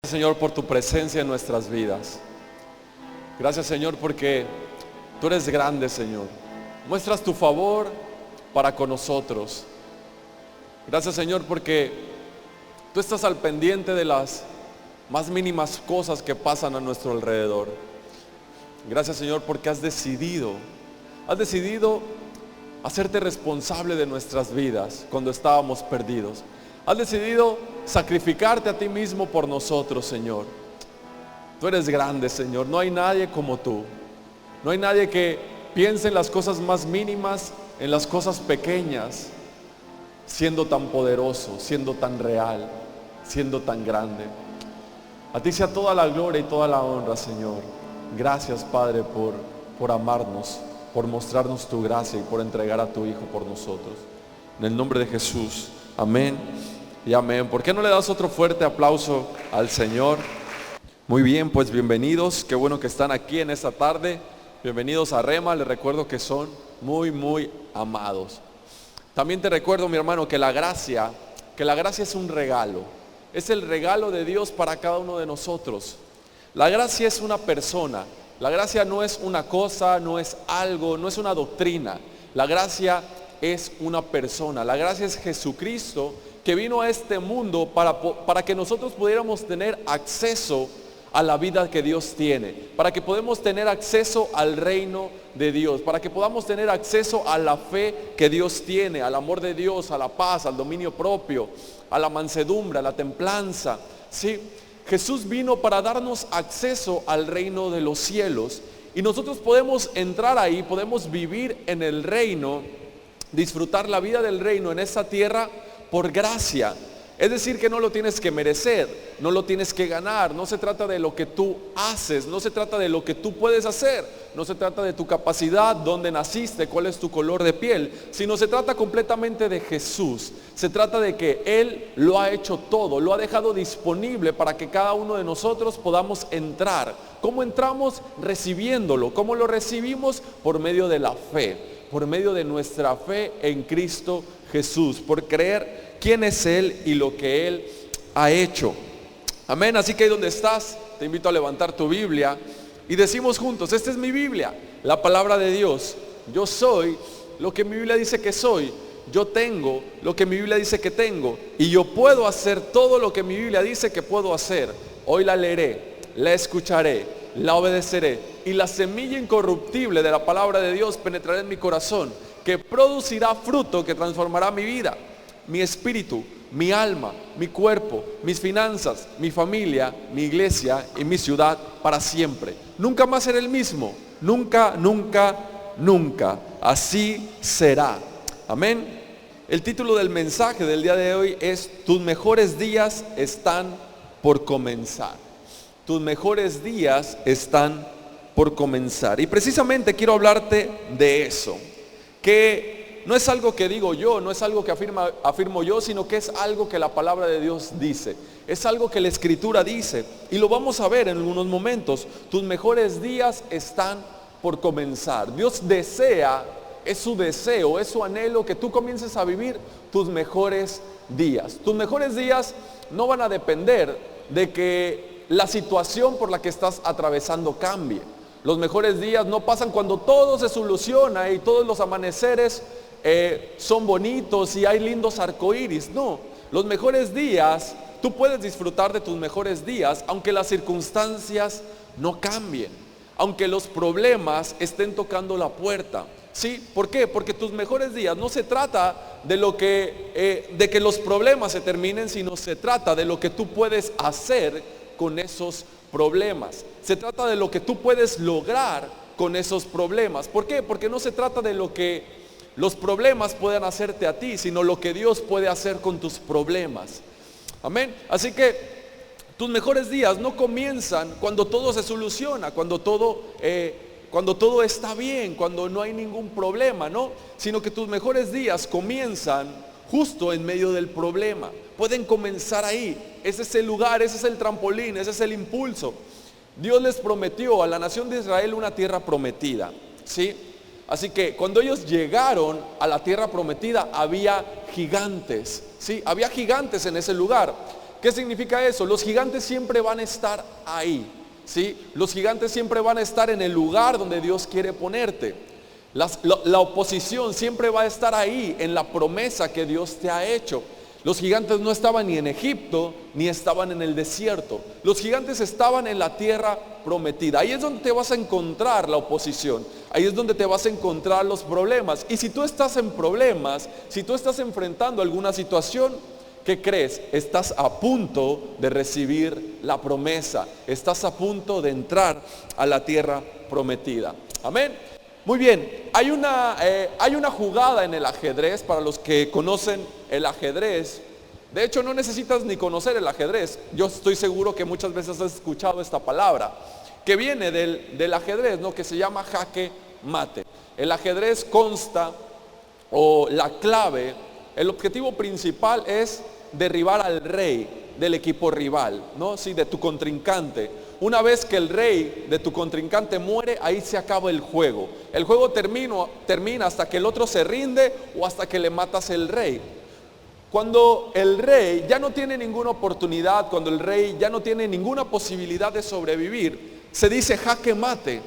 Señor, por tu presencia en nuestras vidas. Gracias, Señor, porque tú eres grande, Señor. Muestras tu favor para con nosotros. Gracias, Señor, porque tú estás al pendiente de las más mínimas cosas que pasan a nuestro alrededor. Gracias, Señor, porque has decidido hacerte responsable de nuestras vidas cuando estábamos perdidos. Has decidido sacrificarte a ti mismo por nosotros, Señor. Tú eres grande, Señor. No hay nadie como tú. No hay nadie que piense en las cosas más mínimas, en las cosas pequeñas, siendo tan poderoso, siendo tan real, siendo tan grande. A ti sea toda la gloria y toda la honra, Señor. Gracias, Padre, por amarnos, por mostrarnos tu gracia y por entregar a tu Hijo por nosotros. En el nombre de Jesús, amén y amén. ¿Por qué no le das otro fuerte aplauso al Señor? Muy bien, pues bienvenidos. Qué bueno que están aquí en esta tarde. Bienvenidos a Rema. Les recuerdo que son muy amados. También te recuerdo, mi hermano, que la gracia es un regalo. Es el regalo de Dios para cada uno de nosotros. La gracia es una persona. La gracia no es una cosa, no es algo, no es una doctrina. La gracia es una persona. La gracia es Jesucristo, que vino a este mundo para que nosotros pudiéramos tener acceso a la vida que Dios tiene, para que podamos tener acceso al reino de Dios, para que podamos tener acceso a la fe que Dios tiene, al amor de Dios, a la paz, al dominio propio, a la mansedumbre, a la templanza. ¿Sí? Jesús vino para darnos acceso al reino de los cielos y nosotros podemos entrar ahí, podemos vivir en el reino, disfrutar la vida del reino en esta tierra por gracia. Es decir, que no lo tienes que merecer, no lo tienes que ganar. No se trata de lo que tú haces, no se trata de lo que tú puedes hacer, no se trata de tu capacidad, dónde naciste, cuál es tu color de piel, sino se trata completamente de Jesús. Se trata de que Él lo ha hecho todo, lo ha dejado disponible para que cada uno de nosotros podamos entrar. ¿Cómo entramos? Recibiéndolo. ¿Cómo lo recibimos? Por medio de la fe, por medio de nuestra fe en Cristo Jesús, por creer quién es Él y lo que Él ha hecho. Amén. Así que ahí donde estás, te invito a levantar tu Biblia y decimos juntos: esta es mi Biblia, la palabra de Dios. Yo soy lo que mi Biblia dice que soy. Yo tengo lo que mi Biblia dice que tengo. Y yo puedo hacer todo lo que mi Biblia dice que puedo hacer. Hoy la leeré, la escucharé, la obedeceré. Y la semilla incorruptible de la palabra de Dios penetrará en mi corazón, que producirá fruto que transformará mi vida, mi espíritu, mi alma, mi cuerpo, mis finanzas, mi familia, mi iglesia y mi ciudad para siempre. Nunca más seré el mismo. Nunca. Así será. Amén. El título del mensaje del día de hoy es: tus mejores días están por comenzar. Tus mejores días están por comenzar. Y precisamente quiero hablarte de eso, que no es algo que digo yo, no es algo que afirmo yo, sino que es algo que la palabra de Dios dice. Es algo que la Escritura dice y lo vamos a ver en unos momentos. Tus mejores días están por comenzar. Dios desea, es su deseo, es su anhelo que tú comiences a vivir tus mejores días. Tus mejores días no van a depender de que la situación por la que estás atravesando cambie. Los mejores días no pasan cuando todo se soluciona y todos los amaneceres son bonitos y hay lindos arcoíris. No, los mejores días, tú puedes disfrutar de tus mejores días aunque las circunstancias no cambien, aunque los problemas estén tocando la puerta. ¿Sí? ¿Por qué? Porque tus mejores días no se trata de que los problemas se terminen, sino se trata de lo que tú puedes hacer con esos problemas. Se trata de lo que tú puedes lograr con esos problemas. ¿Por qué? Porque no se trata de lo que los problemas puedan hacerte a ti, sino lo que Dios puede hacer con tus problemas. Amén. Así que tus mejores días no comienzan cuando todo se soluciona, cuando todo está bien, cuando no hay ningún problema, ¿no? Sino que tus mejores días comienzan justo en medio del problema. Pueden comenzar ahí. Ese es el lugar, ese es el trampolín, ese es el impulso. Dios les prometió a la nación de Israel una tierra prometida, ¿sí? Así que cuando ellos llegaron a la tierra prometida había gigantes, ¿sí? Había gigantes en ese lugar. ¿Qué significa eso? Los gigantes siempre van a estar ahí, ¿sí? Los gigantes siempre van a estar en el lugar donde Dios quiere ponerte. La oposición siempre va a estar ahí en la promesa que Dios te ha hecho. Los gigantes no estaban ni en Egipto ni estaban en el desierto. Los gigantes estaban en la tierra prometida. Ahí es donde te vas a encontrar la oposición. Ahí es donde te vas a encontrar los problemas. Y si tú estás en problemas, si tú estás enfrentando alguna situación, ¿qué crees? Estás a punto de recibir la promesa. Estás a punto de entrar a la tierra prometida. Amén. Muy bien, hay una jugada en el ajedrez, para los que conocen el ajedrez. De hecho, no necesitas ni conocer el ajedrez. Yo estoy seguro que muchas veces has escuchado esta palabra, que viene del ajedrez, ¿no? Que se llama jaque mate. El ajedrez consta, o la clave, el objetivo principal es derribar al rey del equipo rival, ¿no? Sí, de tu contrincante. Una vez que el rey de tu contrincante muere, ahí se acaba el juego. El juego termina hasta que el otro se rinde o hasta que le matas el rey. Cuando el rey ya no tiene ninguna oportunidad, cuando el rey ya no tiene ninguna posibilidad de sobrevivir, se dice jaque mate.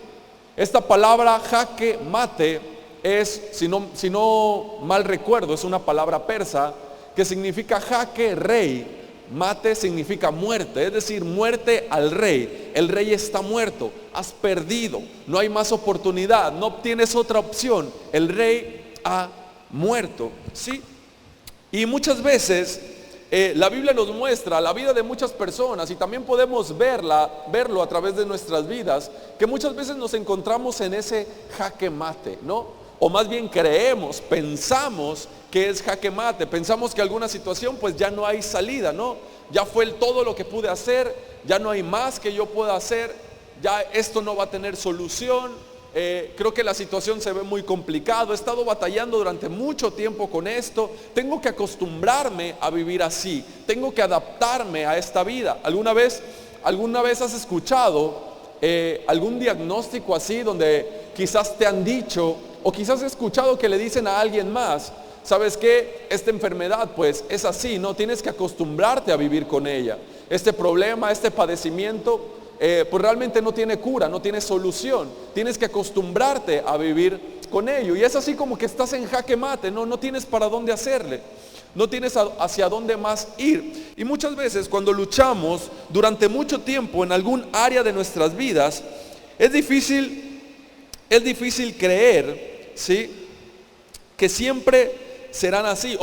Esta palabra jaque mate es, si no mal recuerdo, es una palabra persa que significa jaque rey. Mate significa muerte, es decir, muerte al rey. El rey está muerto, has perdido, no hay más oportunidad, no obtienes otra opción. El rey ha muerto, ¿sí? Y muchas veces la Biblia nos muestra la vida de muchas personas, y también podemos verlo a través de nuestras vidas, que muchas veces nos encontramos en ese jaque mate, ¿no? O más bien pensamos que es jaque mate, pensamos que alguna situación pues ya no hay salida, ¿no? Ya fue todo lo que pude hacer, ya no hay más que yo pueda hacer, ya esto no va a tener solución, creo que la situación se ve muy complicado, he estado batallando durante mucho tiempo con esto, tengo que acostumbrarme a vivir así, tengo que adaptarme a esta vida. ¿Alguna vez has escuchado algún diagnóstico así donde quizás te han dicho, o quizás has escuchado que le dicen a alguien más: ¿sabes qué? Esta enfermedad pues es así, ¿no? Tienes que acostumbrarte a vivir con ella. Este problema, este padecimiento, pues realmente no tiene cura, no tiene solución. Tienes que acostumbrarte a vivir con ello. Y es así como que estás en jaque mate, no tienes para dónde hacerle. No tienes hacia dónde más ir. Y muchas veces cuando luchamos durante mucho tiempo en algún área de nuestras vidas, es difícil creer, ¿sí?, que siempre serán así,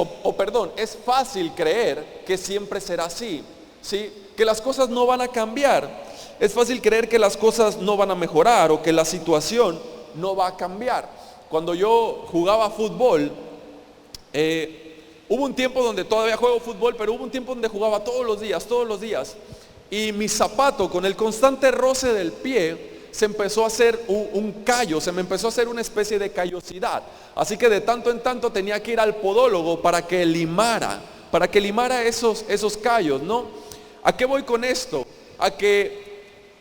es fácil creer que siempre será así, ¿sí?, que las cosas no van a cambiar. Es fácil creer que las cosas no van a mejorar o que la situación no va a cambiar. Cuando yo jugaba fútbol, hubo un tiempo donde todavía juego fútbol, pero hubo un tiempo donde jugaba todos los días, y mi zapato, con el constante roce del pie, se empezó a hacer un callo, se me empezó a hacer una especie de callosidad. Así que de tanto en tanto tenía que ir al podólogo para que limara esos callos, ¿no? ¿A qué voy con esto? A que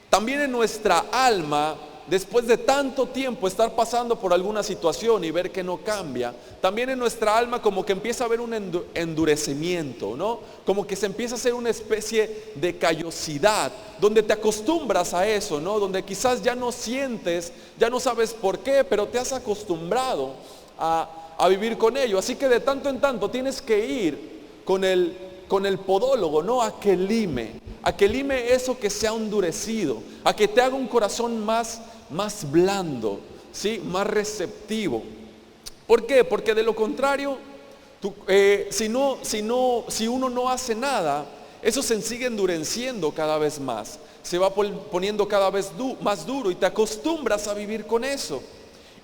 también en nuestra alma, después de tanto tiempo estar pasando por alguna situación y ver que no cambia, también en nuestra alma como que empieza a haber un endurecimiento, ¿no? Como que se empieza a hacer una especie de callosidad, donde te acostumbras a eso, ¿no? Donde quizás ya no sientes, ya no sabes por qué, pero te has acostumbrado a vivir con ello. Así que de tanto en tanto tienes que ir con el podólogo, ¿no? A que lime eso que se ha endurecido, a que te haga un corazón más blando, ¿sí?, más receptivo. ¿Por qué? Porque de lo contrario, si uno no hace nada, eso se sigue endureciendo cada vez más, se va poniendo cada vez más duro, y te acostumbras a vivir con eso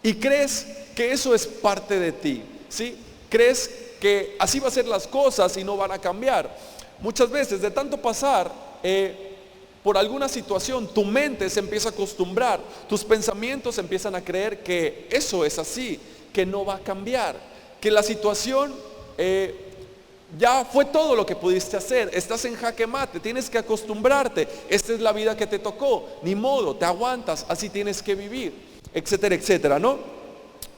y crees que eso es parte de ti, ¿sí? Crees que así va a ser las cosas y no van a cambiar. Muchas veces de tanto pasar por alguna situación, tu mente se empieza a acostumbrar, tus pensamientos empiezan a creer que eso es así, que no va a cambiar, que la situación ya fue todo lo que pudiste hacer, estás en jaque mate, tienes que acostumbrarte, esta es la vida que te tocó, ni modo, te aguantas, así tienes que vivir, etcétera, etcétera, ¿no?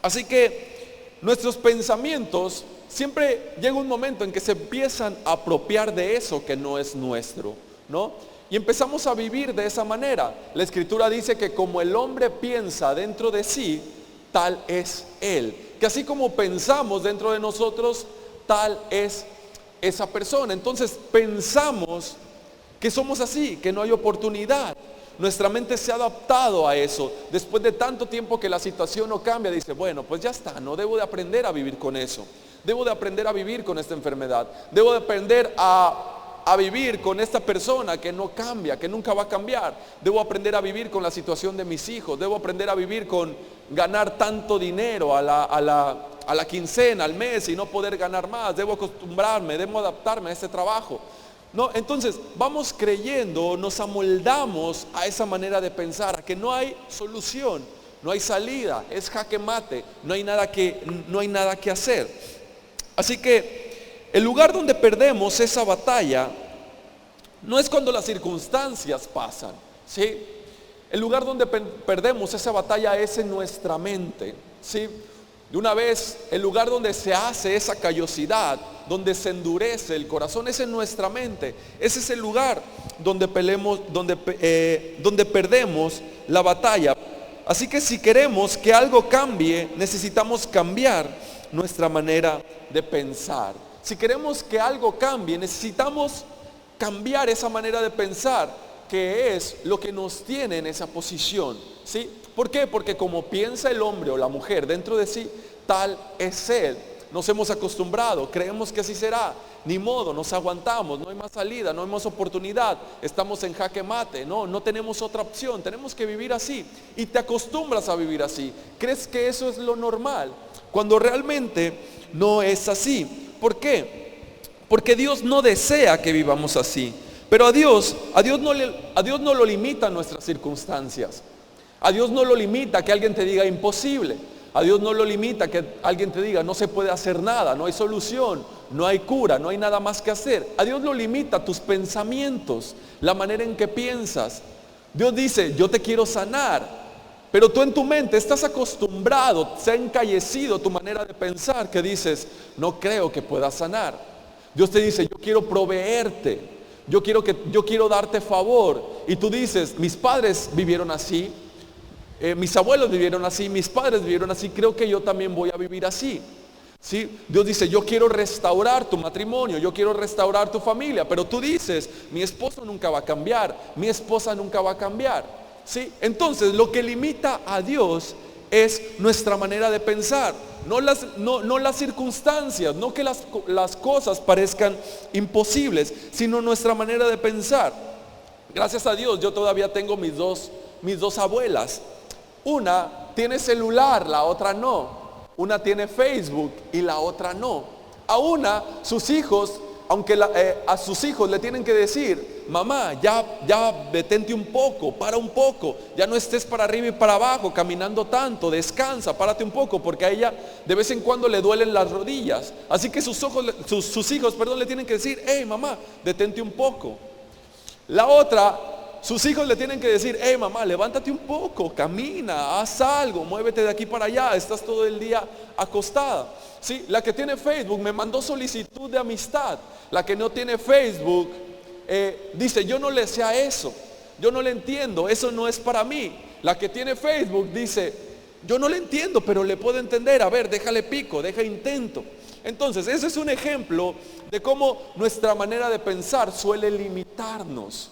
Así que nuestros pensamientos siempre llega un momento en que se empiezan a apropiar de eso que no es nuestro, ¿no? Y empezamos a vivir de esa manera. La Escritura dice que como el hombre piensa dentro de sí, tal es él. Que así como pensamos dentro de nosotros, tal es esa persona. Entonces pensamos que somos así, que no hay oportunidad. Nuestra mente se ha adaptado a eso. Después de tanto tiempo que la situación no cambia, dice, bueno, pues ya está, no debo de aprender a vivir con eso. Debo de aprender a vivir con esta enfermedad. Debo de aprender a vivir con esta persona que no cambia, que nunca va a cambiar. Debo aprender a vivir con la situación de mis hijos. Debo aprender a vivir con ganar tanto dinero a la quincena, al mes y no poder ganar más. Debo acostumbrarme, debo adaptarme a este trabajo. No, entonces vamos creyendo, nos amoldamos a esa manera de pensar, a que no hay solución, no hay salida, es jaque mate, no hay nada que hacer. Así que el lugar donde perdemos esa batalla no es cuando las circunstancias pasan, ¿sí? El lugar donde perdemos esa batalla es en nuestra mente, ¿sí? De una vez, el lugar donde se hace esa callosidad, donde se endurece el corazón, es en nuestra mente. Ese es el lugar donde perdemos la batalla. Así que si queremos que algo cambie, necesitamos cambiar nuestra manera de pensar. Si queremos que algo cambie, necesitamos cambiar esa manera de pensar, que es lo que nos tiene en esa posición, ¿sí? ¿Por qué? Porque como piensa el hombre o la mujer dentro de sí, tal es él. Nos hemos acostumbrado, creemos que así será, ni modo, nos aguantamos, no hay más salida, no hay más oportunidad, estamos en jaque mate, no tenemos otra opción, tenemos que vivir así. Y te acostumbras a vivir así, crees que eso es lo normal, cuando realmente no es así. ¿Por qué? Porque Dios no desea que vivamos así. Pero a Dios no lo limita nuestras circunstancias. A Dios no lo limita que alguien te diga imposible. A Dios no lo limita que alguien te diga no se puede hacer nada, no hay solución, no hay cura, no hay nada más que hacer. A Dios lo limita tus pensamientos, la manera en que piensas. Dios dice, yo te quiero sanar, pero tú en tu mente estás acostumbrado, se ha encallecido tu manera de pensar, que dices, no creo que puedas sanar. Dios te dice, yo quiero proveerte, yo quiero darte favor. Y tú dices, mis padres vivieron así, mis abuelos vivieron así, mis padres vivieron así, creo que yo también voy a vivir así, ¿sí? Dios dice, yo quiero restaurar tu matrimonio, yo quiero restaurar tu familia, pero tú dices, mi esposo nunca va a cambiar, mi esposa nunca va a cambiar, ¿sí? Entonces lo que limita a Dios es nuestra manera de pensar, no las circunstancias, no que las cosas parezcan imposibles, sino nuestra manera de pensar. Gracias a Dios yo todavía tengo mis dos abuelas. Una tiene celular, la otra no. Una tiene Facebook y la otra no. A una, sus hijos, aunque a sus hijos le tienen que decir, mamá, ya detente un poco, para un poco, ya no estés para arriba y para abajo caminando tanto, descansa, párate un poco, porque a ella de vez en cuando le duelen las rodillas. Así que sus hijos le tienen que decir, hey mamá, detente un poco. La otra, sus hijos le tienen que decir, hey mamá, levántate un poco, camina, haz algo, muévete de aquí para allá, estás todo el día acostada. ¿Sí? La que tiene Facebook me mandó solicitud de amistad. La que no tiene Facebook dice, yo no le sé a eso, yo no le entiendo, eso no es para mí. La que tiene Facebook dice, yo no le entiendo, pero le puedo entender, a ver, déjale pico, deja intento. Entonces, ese es un ejemplo de cómo nuestra manera de pensar suele limitarnos,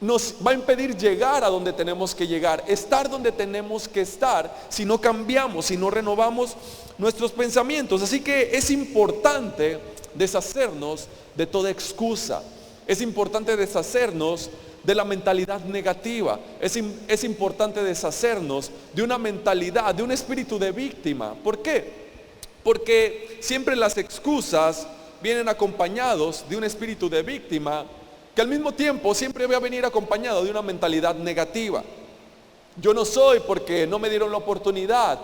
nos va a impedir llegar a donde tenemos que llegar, estar donde tenemos que estar, si no cambiamos, si no renovamos nuestros pensamientos. Así que es importante deshacernos de toda excusa, es importante deshacernos de la mentalidad negativa, es importante deshacernos de una mentalidad, de un espíritu de víctima. ¿Por qué? Porque siempre las excusas vienen acompañados de un espíritu de víctima, que al mismo tiempo siempre va a venir acompañado de una mentalidad negativa. Yo no soy porque no me dieron la oportunidad,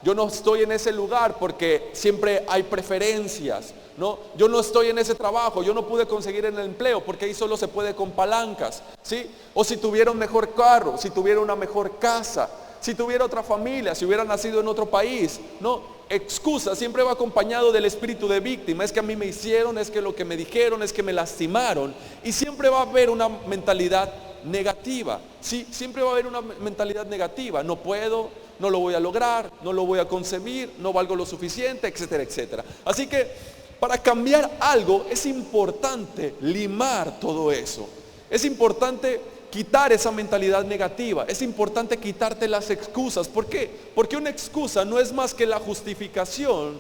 yo no estoy en ese lugar porque siempre hay preferencias, ¿no? Yo no estoy en ese trabajo, yo no pude conseguir el empleo porque ahí solo se puede con palancas, ¿sí? O si tuviera un mejor carro, si tuviera una mejor casa, si tuviera otra familia, si hubiera nacido en otro país, ¿no? excusa siempre va acompañado del espíritu de víctima. Es que a mí me hicieron, es que lo que me dijeron, es que me lastimaron. Y siempre va a haber una mentalidad negativa. Sí, siempre va a haber una mentalidad negativa. No puedo, no lo voy a lograr, no lo voy a concebir, no valgo lo suficiente, etcétera, etcétera. Así que para cambiar algo es importante limar todo eso. Es importante quitar esa mentalidad negativa. Es importante quitarte las excusas. ¿Por qué? Porque una excusa no es más que la justificación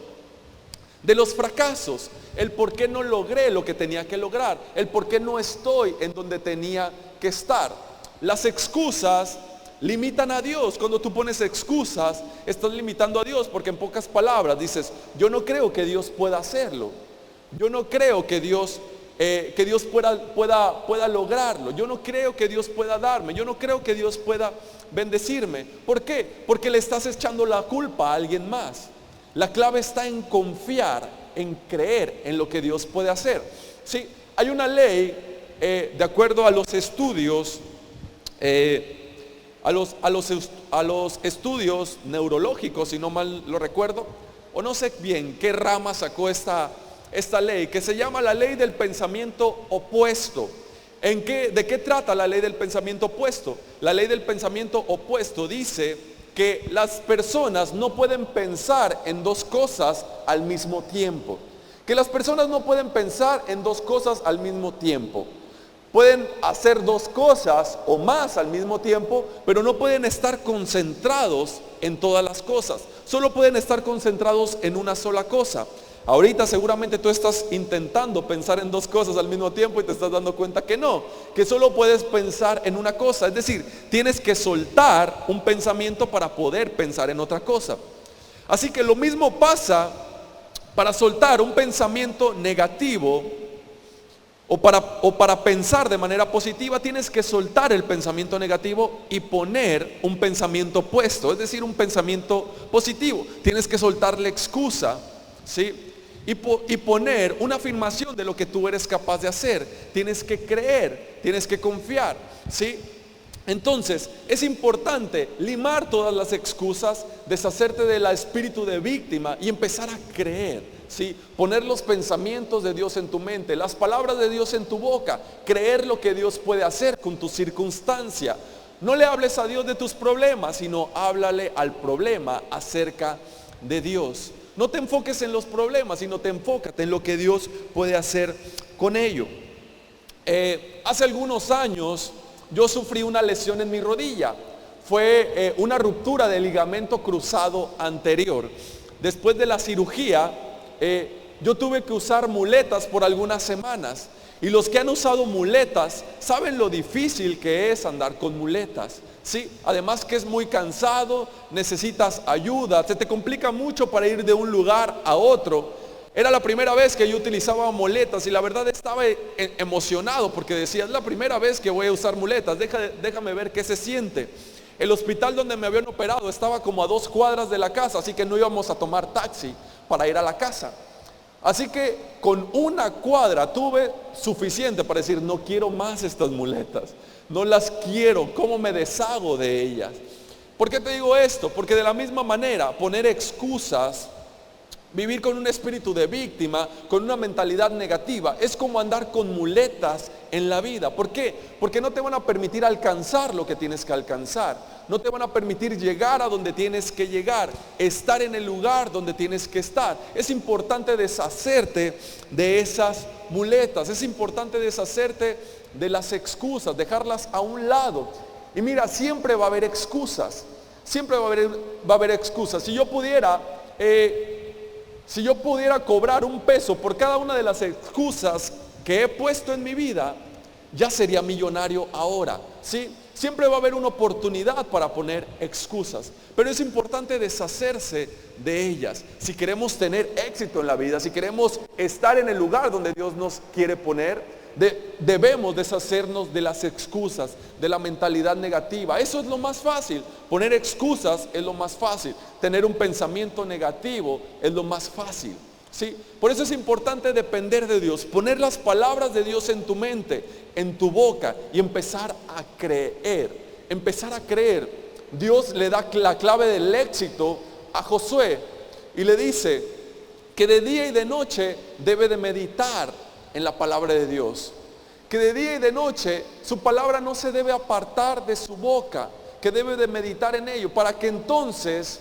de los fracasos. El por qué no logré lo que tenía que lograr. El por qué no estoy en donde tenía que estar. Las excusas limitan a Dios. Cuando tú pones excusas, estás limitando a Dios, porque en pocas palabras dices, yo no creo que Dios pueda hacerlo. Yo no creo que Dios pueda lograrlo. Yo no creo que Dios pueda darme. Yo no creo que Dios pueda bendecirme. ¿Por qué? Porque le estás echando la culpa a alguien más. La clave está en confiar, en creer en lo que Dios puede hacer. Sí, hay una ley, de acuerdo a los estudios, a los estudios neurológicos, si no mal lo recuerdo, o no sé bien qué rama sacó esta ley, que se llama la ley del pensamiento opuesto. ¿De qué trata la ley del pensamiento opuesto? La ley del pensamiento opuesto dice que las personas no pueden pensar en dos cosas al mismo tiempo. Que las personas no pueden pensar en dos cosas al mismo tiempo. Pueden hacer dos cosas o más al mismo tiempo, pero no pueden estar concentrados en todas las cosas. Solo pueden estar concentrados en una sola cosa. Ahorita seguramente tú estás intentando pensar en dos cosas al mismo tiempo y te estás dando cuenta que no, que solo puedes pensar en una cosa. Es decir, tienes que soltar un pensamiento para poder pensar en otra cosa. Así que lo mismo pasa para soltar un pensamiento negativo o para pensar de manera positiva. Tienes que soltar el pensamiento negativo y poner un pensamiento opuesto, es decir, un pensamiento positivo. Tienes que soltar la excusa, ¿sí? Y poner una afirmación de lo que tú eres capaz de hacer. Tienes que creer, tienes que confiar, ¿sí? Entonces es importante limar todas las excusas, deshacerte del espíritu de víctima y empezar a creer, ¿sí? Poner los pensamientos de Dios en tu mente, las palabras de Dios en tu boca, creer lo que Dios puede hacer con tu circunstancia. No le hables a Dios de tus problemas, sino háblale al problema acerca de Dios. No te enfoques en los problemas, sino te enfócate en lo que Dios puede hacer con ello. Hace algunos años yo sufrí una lesión en mi rodilla. Fue una ruptura del ligamento cruzado anterior. Después de la cirugía, yo tuve que usar muletas por algunas semanas. Y los que han usado muletas saben lo difícil que es andar con muletas. Sí, además que es muy cansado, necesitas ayuda, se te complica mucho para ir de un lugar a otro. Era la primera vez que yo utilizaba muletas y la verdad estaba emocionado porque decía, es la primera vez que voy a usar muletas, déjame ver qué se siente. El hospital donde me habían operado estaba como a 2 cuadras de la casa, así que no íbamos a tomar taxi para ir a la casa. Así que con 1 cuadra tuve suficiente para decir, no quiero más estas muletas. No las quiero, ¿cómo me deshago de ellas? ¿Por qué te digo esto? Porque de la misma manera, poner excusas, vivir con un espíritu de víctima, con una mentalidad negativa, es como andar con muletas en la vida. ¿Por qué? Porque no te van a permitir alcanzar lo que tienes que alcanzar. No te van a permitir llegar a donde tienes que llegar, estar en el lugar donde tienes que estar. Es importante deshacerte de esas muletas, es importante deshacerte de las excusas, dejarlas a un lado. Y mira, siempre va a haber excusas, siempre va a haber excusas. Si yo pudiera cobrar un peso por cada una de las excusas que he puesto en mi vida, ya sería millonario ahora, ¿sí? Siempre va a haber una oportunidad para poner excusas, pero es importante deshacerse de ellas. Si queremos tener éxito en la vida, si queremos estar en el lugar donde Dios nos quiere poner, debemos deshacernos de las excusas, de la mentalidad negativa. Eso es lo más fácil. Poner excusas es lo más fácil. Tener un pensamiento negativo es lo más fácil, ¿sí? Por eso es importante depender de Dios, poner las palabras de Dios en tu mente, en tu boca y empezar a creer. Empezar a creer. Dios le da la clave del éxito a Josué. y le dice que de día y de noche debe de meditar en la palabra de Dios, que de día y de noche su palabra no se debe apartar de su boca, que debe de meditar en ello para que entonces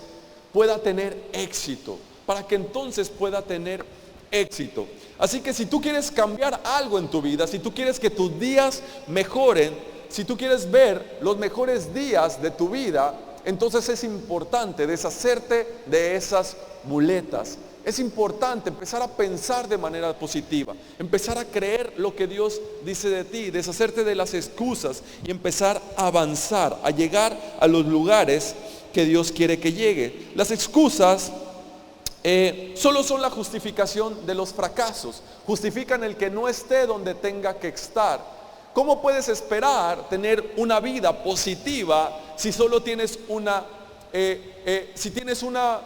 pueda tener éxito, para que entonces pueda tener éxito. Así que si tú quieres cambiar algo en tu vida, si tú quieres que tus días mejoren, si tú quieres ver los mejores días de tu vida, entonces es importante deshacerte de esas muletas. Es importante empezar a pensar de manera positiva, empezar a creer lo que Dios dice de ti, deshacerte de las excusas y empezar a avanzar, a llegar a los lugares que Dios quiere que llegue. Las excusas solo son la justificación de los fracasos, justifican el que no esté donde tenga que estar. ¿Cómo puedes esperar tener una vida positiva si solo tienes si tienes una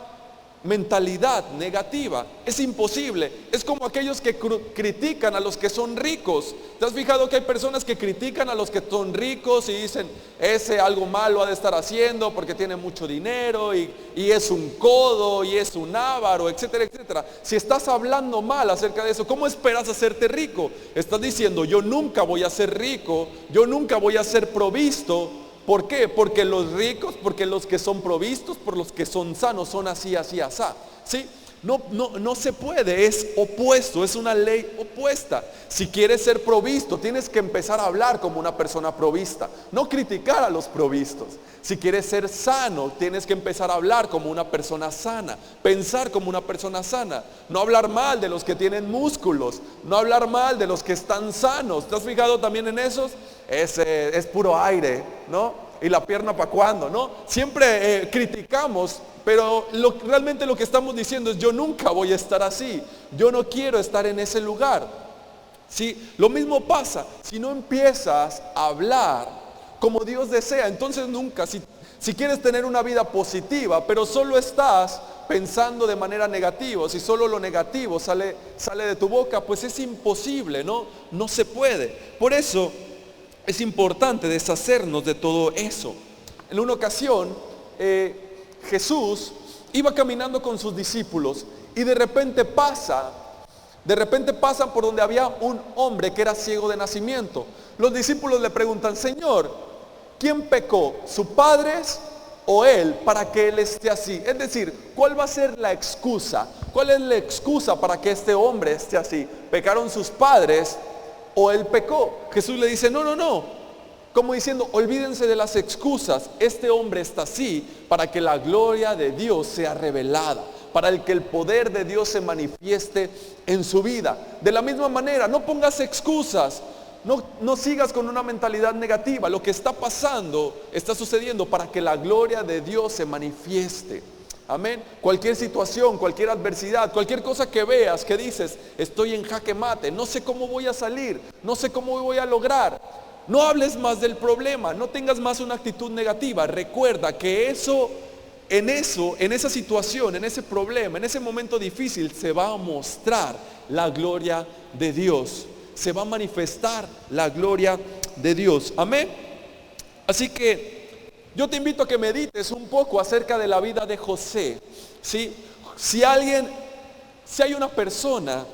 mentalidad negativa? Es imposible. Es como aquellos que critican a los que son ricos. ¿Te has fijado que hay personas que critican a los que son ricos y dicen, ese algo malo ha de estar haciendo porque tiene mucho dinero y es un codo y es un avaro, etcétera, etcétera? Si estás hablando mal acerca de eso, ¿cómo esperas hacerte rico? Estás diciendo, yo nunca voy a ser rico, yo nunca voy a ser provisto. ¿Por qué? Porque los ricos, porque los que son provistos, por los que son sanos, son así, así, así. ¿Sí? No se puede, es opuesto, es una ley opuesta. Si quieres ser provisto, tienes que empezar a hablar como una persona provista, no criticar a los provistos. Si quieres ser sano, tienes que empezar a hablar como una persona sana, pensar como una persona sana, no hablar mal de los que tienen músculos, no hablar mal de los que están sanos. ¿Te has fijado también en esos? Es puro aire, ¿no? ¿Y la pierna para cuándo, no? Siempre criticamos, pero realmente lo que estamos diciendo es, yo nunca voy a estar así, yo no quiero estar en ese lugar. ¿Sí? Lo mismo pasa, si no empiezas a hablar como Dios desea, entonces nunca, si quieres tener una vida positiva, pero solo estás pensando de manera negativa, si solo lo negativo sale de tu boca, pues es imposible, ¿no? No se puede. Por eso es importante deshacernos de todo eso. En una ocasión, Jesús iba caminando con sus discípulos y de repente pasan por donde había un hombre que era ciego de nacimiento. Los discípulos le preguntan, Señor, ¿quién pecó? ¿Sus padres o él para que él esté así? Es decir, ¿cuál va a ser la excusa? ¿Cuál es la excusa para que este hombre esté así? ¿Pecaron sus padres o él pecó? Jesús le dice, no. Como diciendo, olvídense de las excusas. Este hombre está así para que la gloria de Dios sea revelada, para que el poder de Dios se manifieste en su vida. De la misma manera, no pongas excusas, no sigas con una mentalidad negativa. Lo que está pasando, está sucediendo para que la gloria de Dios se manifieste. Amén. Cualquier situación, cualquier adversidad, cualquier cosa que veas, que dices, estoy en jaque mate, no sé cómo voy a salir, no sé cómo voy a lograr. No hables más del problema, no tengas más una actitud negativa. Recuerda que en esa situación, en ese problema, en ese momento difícil, se va a mostrar la gloria de Dios. Se va a manifestar la gloria de Dios. Amén. Así que yo te invito a que medites un poco acerca de la vida de José. ¿Sí? Si hay una persona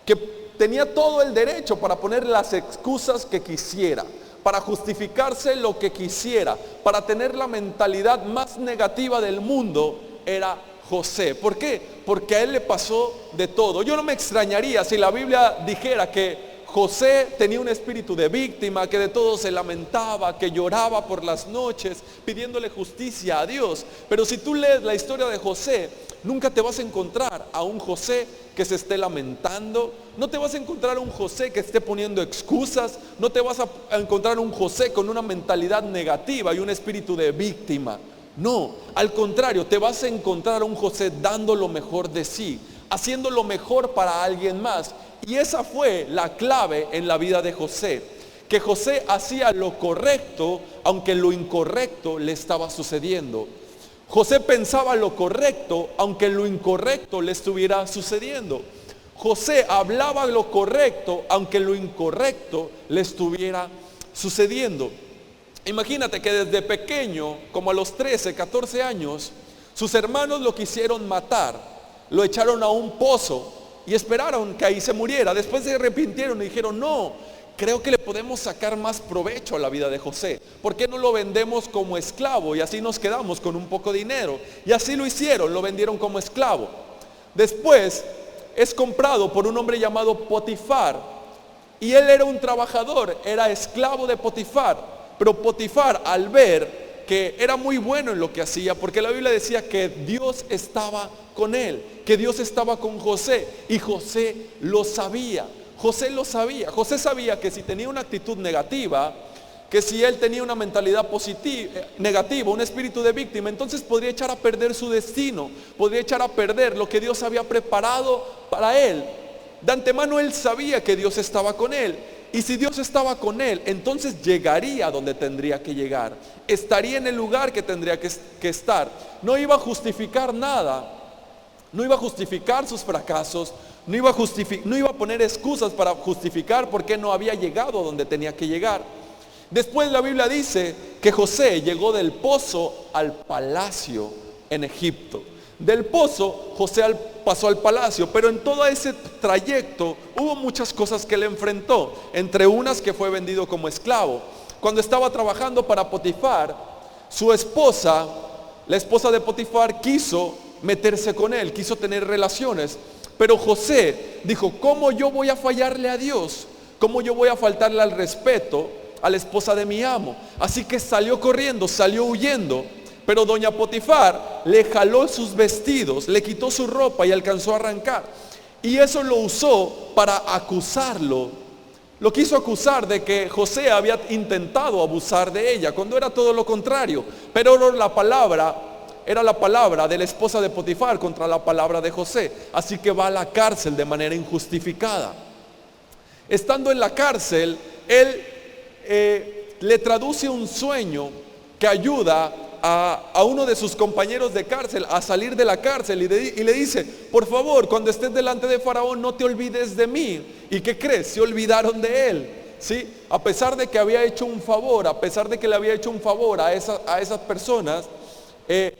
que tenía todo el derecho para poner las excusas que quisiera, para justificarse lo que quisiera, para tener la mentalidad más negativa del mundo, era José. ¿Por qué? Porque a él le pasó de todo. Yo no me extrañaría si la Biblia dijera que José tenía un espíritu de víctima, que de todo se lamentaba, que lloraba por las noches pidiéndole justicia a Dios. Pero si tú lees la historia de José, nunca te vas a encontrar a un José que se esté lamentando, no te vas a encontrar a un José que esté poniendo excusas, no te vas a encontrar a un José con una mentalidad negativa y un espíritu de víctima. No, al contrario, te vas a encontrar a un José dando lo mejor de sí, haciendo lo mejor para alguien más. Y esa fue la clave en la vida de José, que José hacía lo correcto aunque lo incorrecto le estaba sucediendo. José pensaba lo correcto aunque lo incorrecto le estuviera sucediendo. José hablaba lo correcto aunque lo incorrecto le estuviera sucediendo. Imagínate que desde pequeño, como a los 13, 14 años, sus hermanos lo quisieron matar. lo echaron a un pozo y esperaron que ahí se muriera. Después se arrepintieron y dijeron, no, creo que le podemos sacar más provecho a la vida de José. ¿Por qué no lo vendemos como esclavo y así nos quedamos con un poco de dinero? Y así lo hicieron, lo vendieron como esclavo. Después es comprado por un hombre llamado Potifar, y él era un trabajador, era esclavo de Potifar. Pero Potifar, al ver que era muy bueno en lo que hacía, porque la Biblia decía que Dios estaba con él, que Dios estaba con José, y José lo sabía. José lo sabía. José sabía que si tenía una actitud negativa, que si él tenía una mentalidad negativa, un espíritu de víctima, entonces podría echar a perder su destino, podría echar a perder lo que Dios había preparado para él. De antemano él sabía que Dios estaba con él, y si Dios estaba con él, entonces llegaría donde tendría que llegar, estaría en el lugar que tendría que estar. No iba a justificar nada, no iba a justificar sus fracasos, no iba a poner excusas para justificar por qué no había llegado donde tenía que llegar. Después la Biblia dice que José llegó del pozo al palacio en Egipto. Del pozo José pasó al palacio, pero en todo ese trayecto hubo muchas cosas que le enfrentó, entre unas que fue vendido como esclavo. Cuando estaba trabajando para Potifar, su esposa, la esposa de Potifar, quiso meterse con él, quiso tener relaciones, pero José dijo, ¿cómo yo voy a fallarle a Dios? ¿Cómo yo voy a faltarle al respeto a la esposa de mi amo? Así que salió corriendo, salió huyendo. Pero doña Potifar le jaló sus vestidos, le quitó su ropa y alcanzó a arrancar. Y eso lo usó para acusarlo. Lo quiso acusar de que José había intentado abusar de ella, cuando era todo lo contrario. Pero era la palabra de la esposa de Potifar contra la palabra de José. Así que va a la cárcel de manera injustificada. Estando en la cárcel, él le traduce un sueño que ayuda a uno de sus compañeros de cárcel a salir de la cárcel, y le dice, por favor, cuando estés delante de Faraón, no te olvides de mí. ¿Y qué crees? Se olvidaron de él, ¿sí? A pesar de que había hecho un favor, a pesar de que le había hecho un favor a esas personas,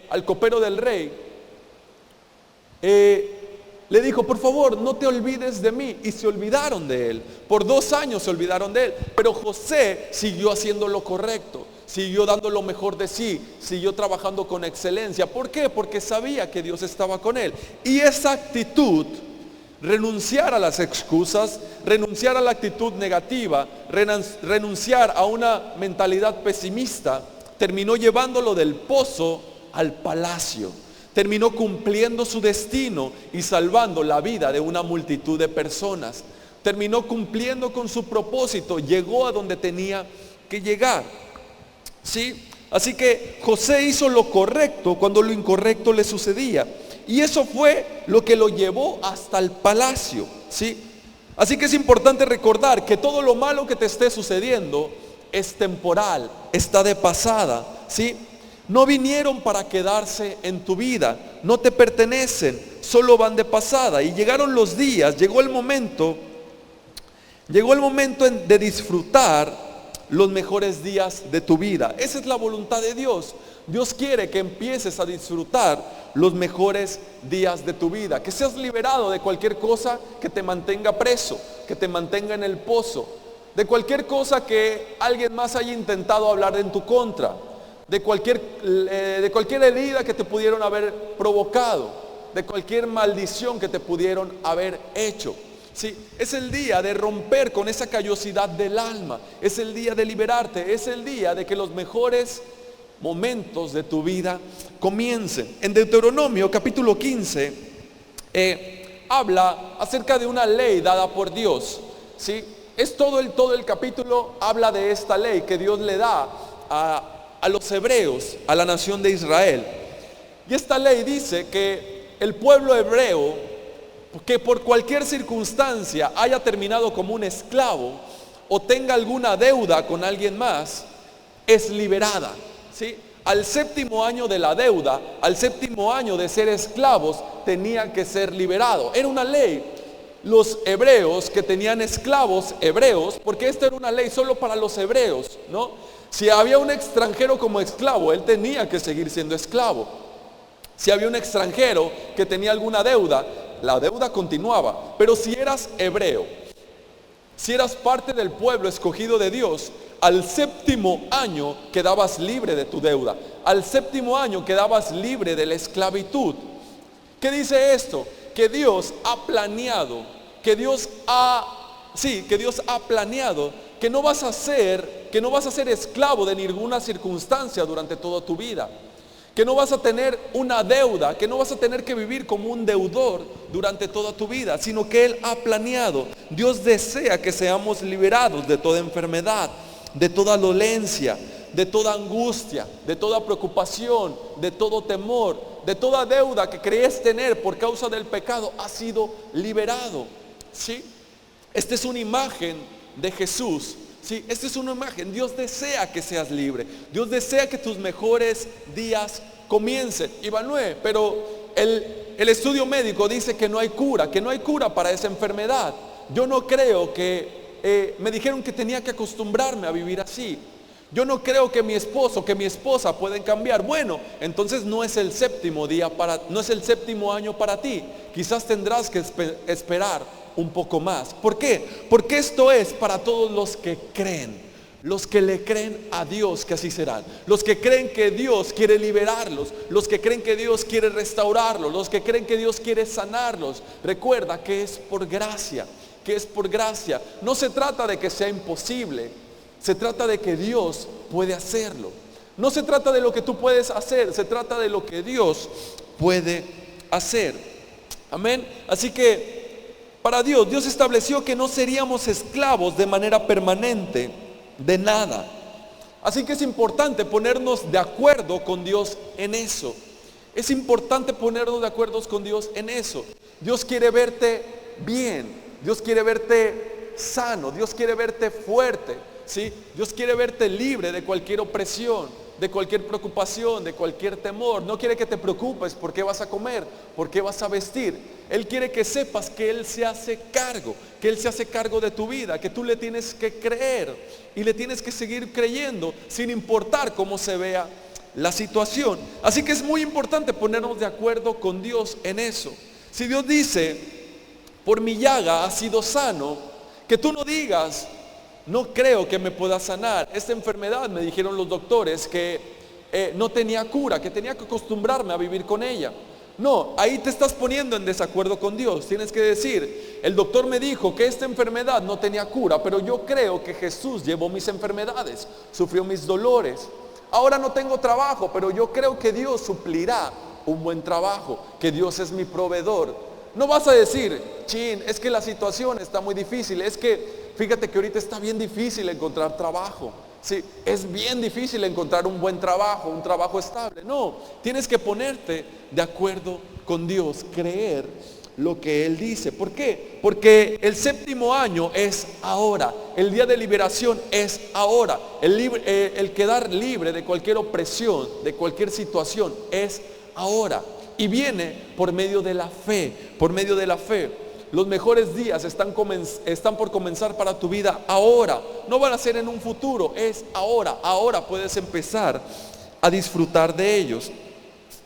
al copero del rey, le dijo, por favor, no te olvides de mí. Y se olvidaron de él. Por 2 años se olvidaron de él. Pero José siguió haciendo lo correcto, siguió dando lo mejor de sí, siguió trabajando con excelencia. ¿Por qué? Porque sabía que Dios estaba con él. Y esa actitud, renunciar a las excusas, renunciar a la actitud negativa, renunciar a una mentalidad pesimista, terminó llevándolo del pozo al palacio. Terminó cumpliendo su destino y salvando la vida de una multitud de personas. Terminó cumpliendo con su propósito, llegó a donde tenía que llegar. ¿Sí? Así que José hizo lo correcto cuando lo incorrecto le sucedía. Y eso fue lo que lo llevó hasta el palacio. ¿Sí? Así que es importante recordar que todo lo malo que te esté sucediendo es temporal, está de pasada. ¿Sí? No vinieron para quedarse en tu vida, no te pertenecen, solo van de pasada. Y llegaron los días, llegó el momento de disfrutar los mejores días de tu vida. Esa es la voluntad de Dios. Dios quiere que empieces a disfrutar los mejores días de tu vida, que seas liberado de cualquier cosa que te mantenga preso, que te mantenga en el pozo, de cualquier cosa que alguien más haya intentado hablar en tu contra, de cualquier herida que te pudieron haber provocado, de cualquier maldición que te pudieron haber hecho. ¿Sí? Es el día de romper con esa callosidad del alma, es el día de liberarte, es el día de que los mejores momentos de tu vida comiencen. En Deuteronomio capítulo 15 habla acerca de una ley dada por Dios. ¿Sí? Es todo el capítulo habla de esta ley que Dios le da a los hebreos, a la nación de Israel. Y esta ley dice que el pueblo hebreo, que por cualquier circunstancia haya terminado como un esclavo o tenga alguna deuda con alguien más, es liberada. ¿Sí? Al 7º año de la deuda, al 7º año de ser esclavos, tenían que ser liberados. Era una ley. Los hebreos que tenían esclavos hebreos, porque esta era una ley solo para los hebreos, ¿no? Si había un extranjero como esclavo, él tenía que seguir siendo esclavo. Si había un extranjero que tenía alguna deuda, la deuda continuaba. Pero si eras hebreo, si eras parte del pueblo escogido de Dios, al séptimo año quedabas libre de tu deuda. Al séptimo año quedabas libre de la esclavitud. ¿Qué dice esto? Que Dios ha planeado, que Dios ha planeado que no vas a ser esclavo de ninguna circunstancia durante toda tu vida. Que no vas a tener una deuda, que no vas a tener que vivir como un deudor durante toda tu vida, sino que Él ha planeado. Dios desea que seamos liberados de toda enfermedad, de toda dolencia, de toda angustia, de toda preocupación, de todo temor, de toda deuda que crees tener por causa del pecado, ha sido liberado. ¿Sí? Esta es una imagen de Jesús. Sí, esta es una imagen. Dios desea que seas libre. Dios desea que tus mejores días comiencen. Ivanué, pero el estudio médico dice que no hay cura para esa enfermedad. Yo no creo que, me dijeron que tenía que acostumbrarme a vivir así. Yo no creo que mi esposo, que mi esposa pueden cambiar. Bueno, entonces no es el séptimo año para ti. Quizás tendrás que esperar un poco más. ¿Por qué? Porque esto es para todos los que creen, los que le creen a Dios que así serán, los que creen que Dios quiere liberarlos, los que creen que Dios quiere restaurarlos, los que creen que Dios quiere sanarlos. Recuerda que es por gracia, No se trata de que sea imposible, se trata de que Dios puede hacerlo. No se trata de lo que tú puedes hacer, se trata de lo que Dios puede hacer. Amén. Así que para Dios estableció que no seríamos esclavos de manera permanente de nada. Así que es importante ponernos de acuerdo con Dios en eso. Es importante ponernos de acuerdo con Dios en eso. Dios quiere verte bien, Dios quiere verte sano, Dios quiere verte fuerte, ¿sí? Dios quiere verte libre de cualquier opresión, de cualquier preocupación, de cualquier temor. No quiere que te preocupes por qué vas a comer, por qué vas a vestir. Él quiere que sepas que Él se hace cargo de tu vida, que tú le tienes que creer y le tienes que seguir creyendo sin importar cómo se vea la situación. Así que es muy importante ponernos de acuerdo con Dios en eso. Si Dios dice, por mi llaga has sido sano, que tú no digas, no creo que me pueda sanar. Esta enfermedad, me dijeron los doctores, que no tenía cura, que tenía que acostumbrarme a vivir con ella. No, ahí te estás poniendo en desacuerdo con Dios. Tienes que decir, el doctor me dijo que esta enfermedad no tenía cura, pero yo creo que Jesús llevó mis enfermedades, sufrió mis dolores. Ahora no tengo trabajo, pero yo creo que Dios suplirá un buen trabajo, que Dios es mi proveedor. No vas a decir, es que la situación está muy difícil, es que fíjate que ahorita está bien difícil encontrar trabajo. Sí, es bien difícil encontrar un buen trabajo, un trabajo estable. No, tienes que ponerte de acuerdo con Dios, creer lo que Él dice. ¿Por qué? Porque el séptimo año es ahora, el día de liberación es ahora, el quedar libre de cualquier opresión, de cualquier situación es ahora. Y viene por medio de la fe, Los mejores días están por comenzar para tu vida ahora. No van a ser en un futuro, es ahora. Ahora puedes empezar a disfrutar de ellos.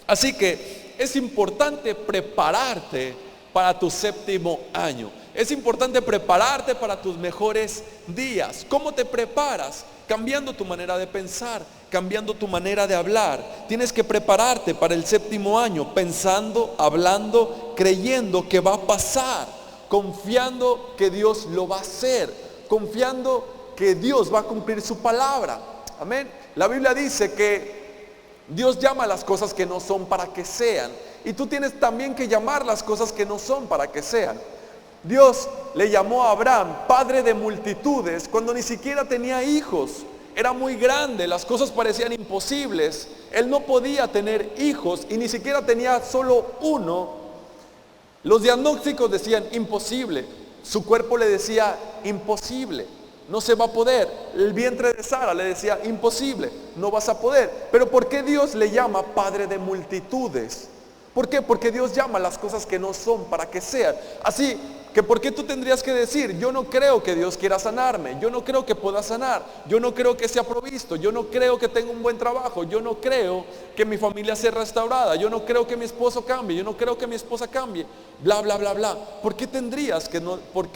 Así que es importante prepararte para tu séptimo año. Es importante prepararte para tus mejores días. ¿Cómo te preparas? Cambiando tu manera de pensar, cambiando tu manera de hablar. Tienes que prepararte para el séptimo año, pensando, hablando, creyendo que va a pasar, confiando que Dios lo va a hacer, confiando que Dios va a cumplir su palabra. Amén. La Biblia dice que Dios llama a las cosas que no son para que sean, y tú tienes también que llamar las cosas que no son para que sean. Dios le llamó a Abraham padre de multitudes cuando ni siquiera tenía hijos. Era muy grande, las cosas parecían imposibles. Él no podía tener hijos y ni siquiera tenía solo uno. Los diagnósticos decían imposible. Su cuerpo le decía imposible, no se va a poder. El vientre de Sara le decía imposible, no vas a poder. Pero ¿por qué Dios le llama padre de multitudes? ¿Por qué? Porque Dios llama las cosas que no son para que sean. Así Que por qué tú tendrías que decir, yo no creo que Dios quiera sanarme, yo no creo que pueda sanar, yo no creo que sea provisto, yo no creo que tenga un buen trabajo, yo no creo que mi familia sea restaurada, yo no creo que mi esposo cambie, yo no creo que mi esposa cambie, bla, bla, bla, bla. ¿Por qué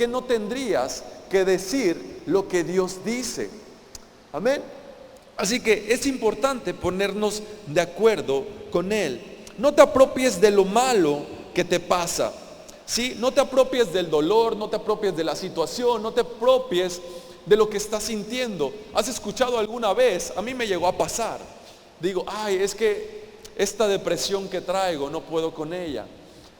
no tendrías que decir lo que Dios dice? Amén. Así que es importante ponernos de acuerdo con Él. No te apropies de lo malo que te pasa. ¿Sí? No te apropies del dolor, no te apropies de la situación, no te apropies de lo que estás sintiendo. ¿Has escuchado alguna vez? A mí me llegó a pasar. Digo, ay, es que esta depresión que traigo, no puedo con ella.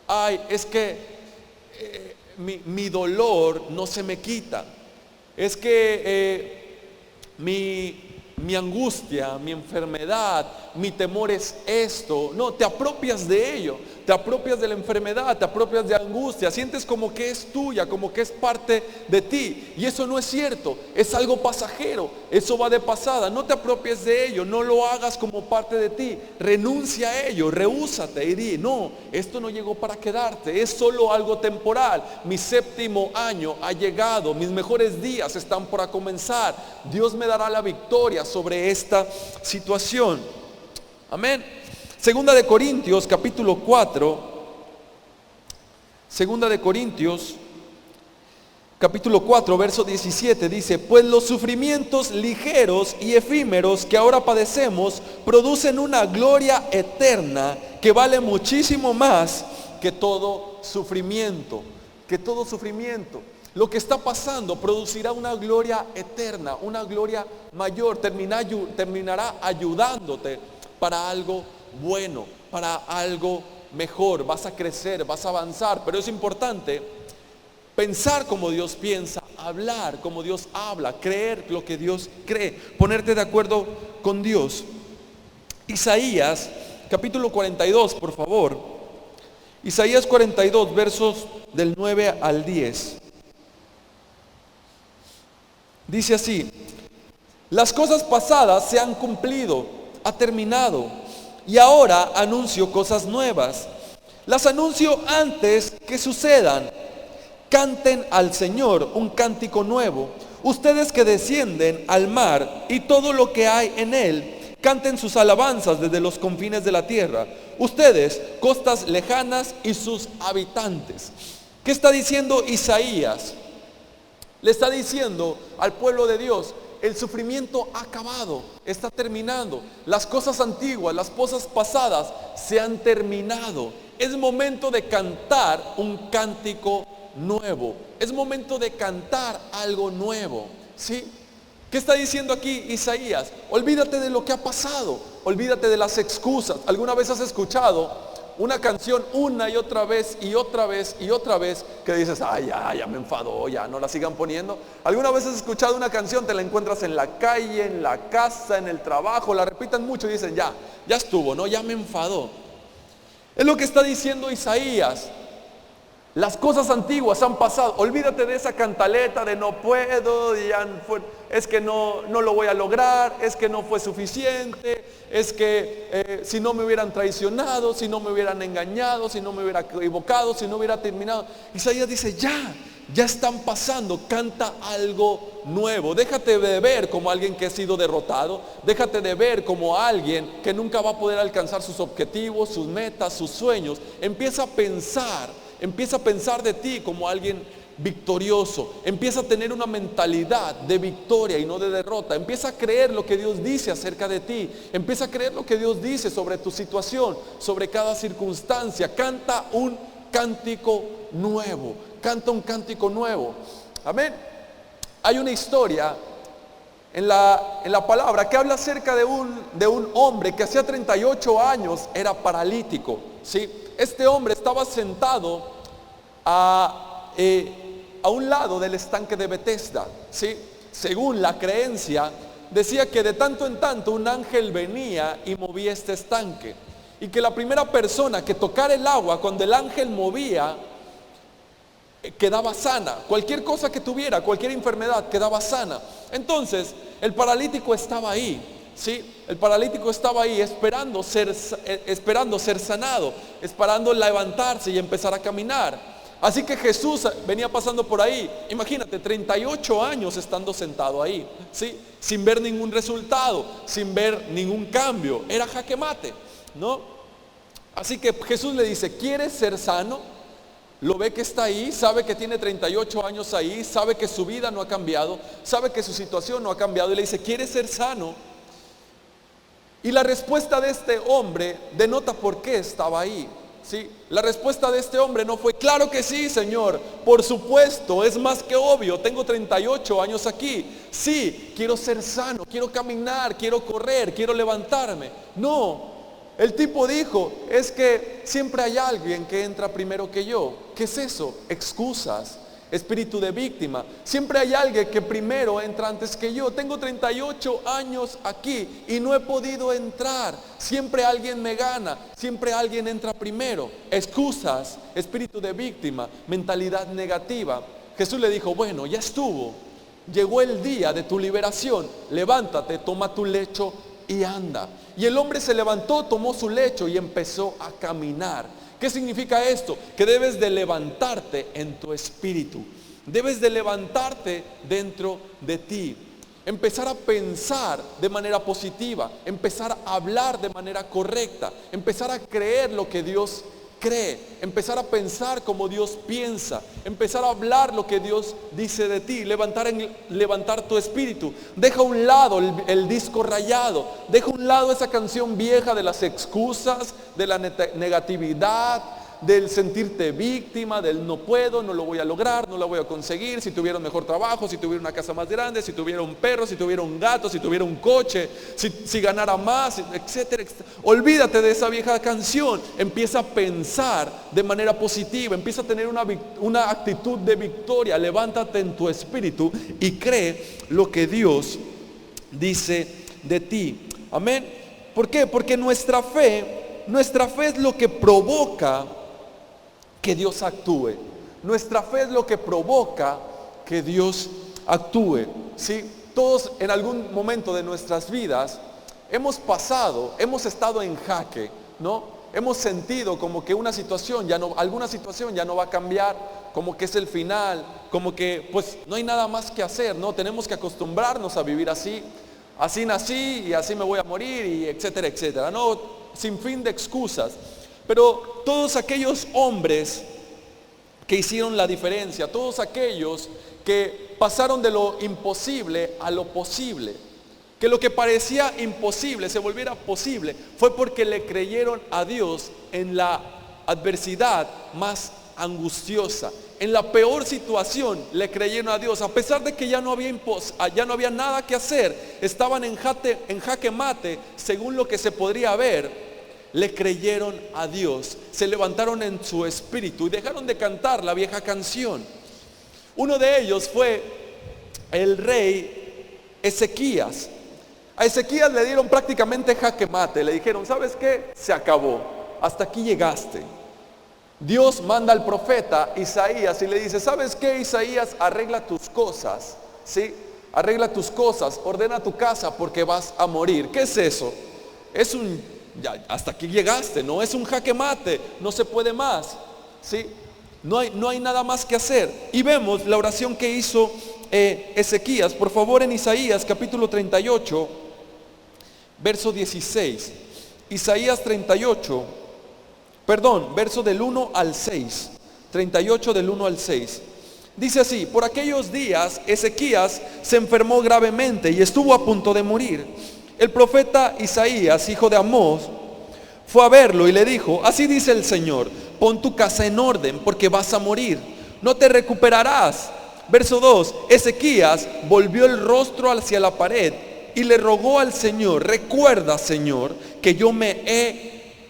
Ay, es que mi dolor no se me quita. Es que mi angustia, mi enfermedad, mi temor es esto. No, te apropias de ello, te apropias de la enfermedad, te apropias de angustia, sientes como que es tuya, como que es parte de ti. Y eso no es cierto, es algo pasajero, eso va de pasada. No te apropies de ello, no lo hagas como parte de ti, renuncia a ello, rehúsate y di, no, esto no llegó para quedarte, es solo algo temporal. Mi séptimo año ha llegado, mis mejores días están por comenzar. Dios me dará la victoria sobre esta situación. Amén. Segunda de Corintios capítulo 4. Segunda de Corintios capítulo 4 verso 17 dice: pues los sufrimientos ligeros y efímeros que ahora padecemos producen una gloria eterna que vale muchísimo más que todo sufrimiento. Que todo sufrimiento. Lo que está pasando producirá una gloria eterna, una gloria mayor, terminará ayudándote para algo bueno, para algo mejor. Vas a crecer, vas a avanzar, pero es importante pensar como Dios piensa, hablar como Dios habla, creer lo que Dios cree, ponerte de acuerdo con Dios. Isaías capítulo 42, por favor. Isaías 42, versos del 9 al 10. Dice así: las cosas pasadas se han cumplido, ha terminado, y ahora anuncio cosas nuevas. Las anuncio antes que sucedan. Canten al Señor un cántico nuevo. Ustedes que descienden al mar y todo lo que hay en él, canten sus alabanzas desde los confines de la tierra. Ustedes, costas lejanas y sus habitantes. ¿Qué está diciendo Isaías? Le está diciendo al pueblo de Dios: el sufrimiento ha acabado, está terminando. Las cosas antiguas, las cosas pasadas se han terminado. Es momento de cantar un cántico nuevo. Es momento de cantar algo nuevo. ¿Sí? ¿Qué está diciendo aquí Isaías? Olvídate de lo que ha pasado, olvídate de las excusas. ¿Alguna vez has escuchado una canción una y otra vez y otra vez y otra vez que dices, ay, ya me enfadó, ya no la sigan poniendo? ¿Alguna vez has escuchado una canción, te la encuentras en la calle, en la casa, en el trabajo, la repitan mucho y dicen, ya estuvo, ¿no? Ya me enfadó. Es lo que está diciendo Isaías. Las cosas antiguas han pasado. Olvídate de esa cantaleta de no puedo, es que no lo voy a lograr, es que no fue suficiente, es que si no me hubieran traicionado, si no me hubieran engañado, si no me hubiera equivocado, si no hubiera terminado. Isaías dice, ya están pasando, canta algo nuevo. Déjate de ver como alguien que ha sido derrotado, déjate de ver como alguien que nunca va a poder alcanzar sus objetivos, sus metas, sus sueños. Empieza a pensar de ti como alguien victorioso. Empieza a tener una mentalidad de victoria y no de derrota. Empieza a creer lo que Dios dice acerca de ti. Empieza a creer lo que Dios dice sobre tu situación, sobre cada circunstancia. Canta un cántico nuevo. Canta un cántico nuevo. Amén. Hay una historia en la palabra que habla acerca de un hombre que hacía 38 años era paralítico. ¿Sí? Este hombre estaba sentado a un lado del estanque de Betesda. ¿Sí? Según la creencia, decía que de tanto en tanto un ángel venía y movía este estanque, y que la primera persona que tocara el agua cuando el ángel movía quedaba sana. Cualquier cosa que tuviera, cualquier enfermedad, quedaba sana. Entonces el paralítico estaba ahí. ¿Sí? El paralítico estaba ahí esperando ser sanado, esperando levantarse y empezar a caminar. Así que Jesús venía pasando por ahí, imagínate, 38 años estando sentado ahí, ¿sí? Sin ver ningún resultado, sin ver ningún cambio, era jaque mate, ¿no? Así que Jesús le dice, ¿quieres ser sano? Lo ve que está ahí, sabe que tiene 38 años ahí, sabe que su vida no ha cambiado, sabe que su situación no ha cambiado y le dice, ¿quieres ser sano? Y la respuesta de este hombre denota por qué estaba ahí. ¿Sí? La respuesta de este hombre no fue, claro que sí, Señor, por supuesto, es más que obvio, tengo 38 años aquí, sí, quiero ser sano, quiero caminar, quiero correr, quiero levantarme. No, el tipo dijo, es que siempre hay alguien que entra primero que yo. ¿Qué es eso? Excusas, espíritu de víctima. Siempre hay alguien que primero entra antes que yo. Tengo 38 años aquí y no he podido entrar. Siempre alguien me gana, siempre alguien entra primero. Excusas, espíritu de víctima, mentalidad negativa. Jesús le dijo, bueno, ya estuvo. Llegó el día de tu liberación. Levántate, toma tu lecho y anda. Y el hombre se levantó, tomó su lecho y empezó a caminar. ¿Qué significa esto? Que debes de levantarte en tu espíritu. Debes de levantarte dentro de ti. Empezar a pensar de manera positiva. Empezar a hablar de manera correcta. Empezar a creer lo que Dios cree. Empezar a pensar como Dios piensa. Empezar a hablar lo que Dios dice de ti. Levantar tu espíritu. Deja a un lado el disco rayado. Deja a un lado esa canción vieja de las excusas, de la negatividad, del sentirte víctima, del no puedo, no lo voy a lograr, no lo voy a conseguir, si tuviera un mejor trabajo, si tuviera una casa más grande, si tuviera un perro, si tuviera un gato, si tuviera un coche, si ganara más, etcétera, etcétera. Olvídate de esa vieja canción, empieza a pensar de manera positiva, empieza a tener una actitud de victoria, levántate en tu espíritu y cree lo que Dios dice de ti. Amén. ¿Por qué? Porque nuestra fe es lo que provoca que Dios actúe. Nuestra fe es lo que provoca que Dios actúe. ¿Sí? Todos en algún momento de nuestras vidas hemos estado en jaque, ¿no? Hemos sentido como que alguna situación ya no va a cambiar, como que es el final, como que pues no hay nada más que hacer, ¿no? Tenemos que acostumbrarnos a vivir así. Así nací y así me voy a morir y etcétera, etcétera, ¿no? Sin fin de excusas. Pero todos aquellos hombres que hicieron la diferencia, todos aquellos que pasaron de lo imposible a lo posible, que lo que parecía imposible se volviera posible, fue porque le creyeron a Dios en la adversidad más angustiosa. En la peor situación le creyeron a Dios, a pesar de que ya no había nada que hacer, estaban en jaque mate, según lo que se podría ver. Le creyeron a Dios, se levantaron en su espíritu y dejaron de cantar la vieja canción. Uno de ellos fue el rey Ezequías. A Ezequías le dieron prácticamente jaque mate, le dijeron, ¿sabes qué? Se acabó, hasta aquí llegaste. Dios manda al profeta Isaías y le dice, ¿sabes qué, Isaías? Arregla tus cosas, ¿sí? Arregla tus cosas, ordena tu casa porque vas a morir. ¿Qué es eso? Ya, hasta aquí llegaste, no es un jaque mate, no se puede más, ¿sí? No hay nada más que hacer. Y vemos la oración que hizo Ezequías, por favor, en Isaías capítulo 38, verso 16. Isaías 38, verso del 1 al 6. 38 del 1 al 6. Dice así: por aquellos días Ezequías se enfermó gravemente y estuvo a punto de morir. El profeta Isaías, hijo de Amós, fue a verlo y le dijo: así dice el Señor, pon tu casa en orden porque vas a morir, no te recuperarás. Verso 2, Ezequías volvió el rostro hacia la pared y le rogó al Señor: recuerda, Señor, que yo me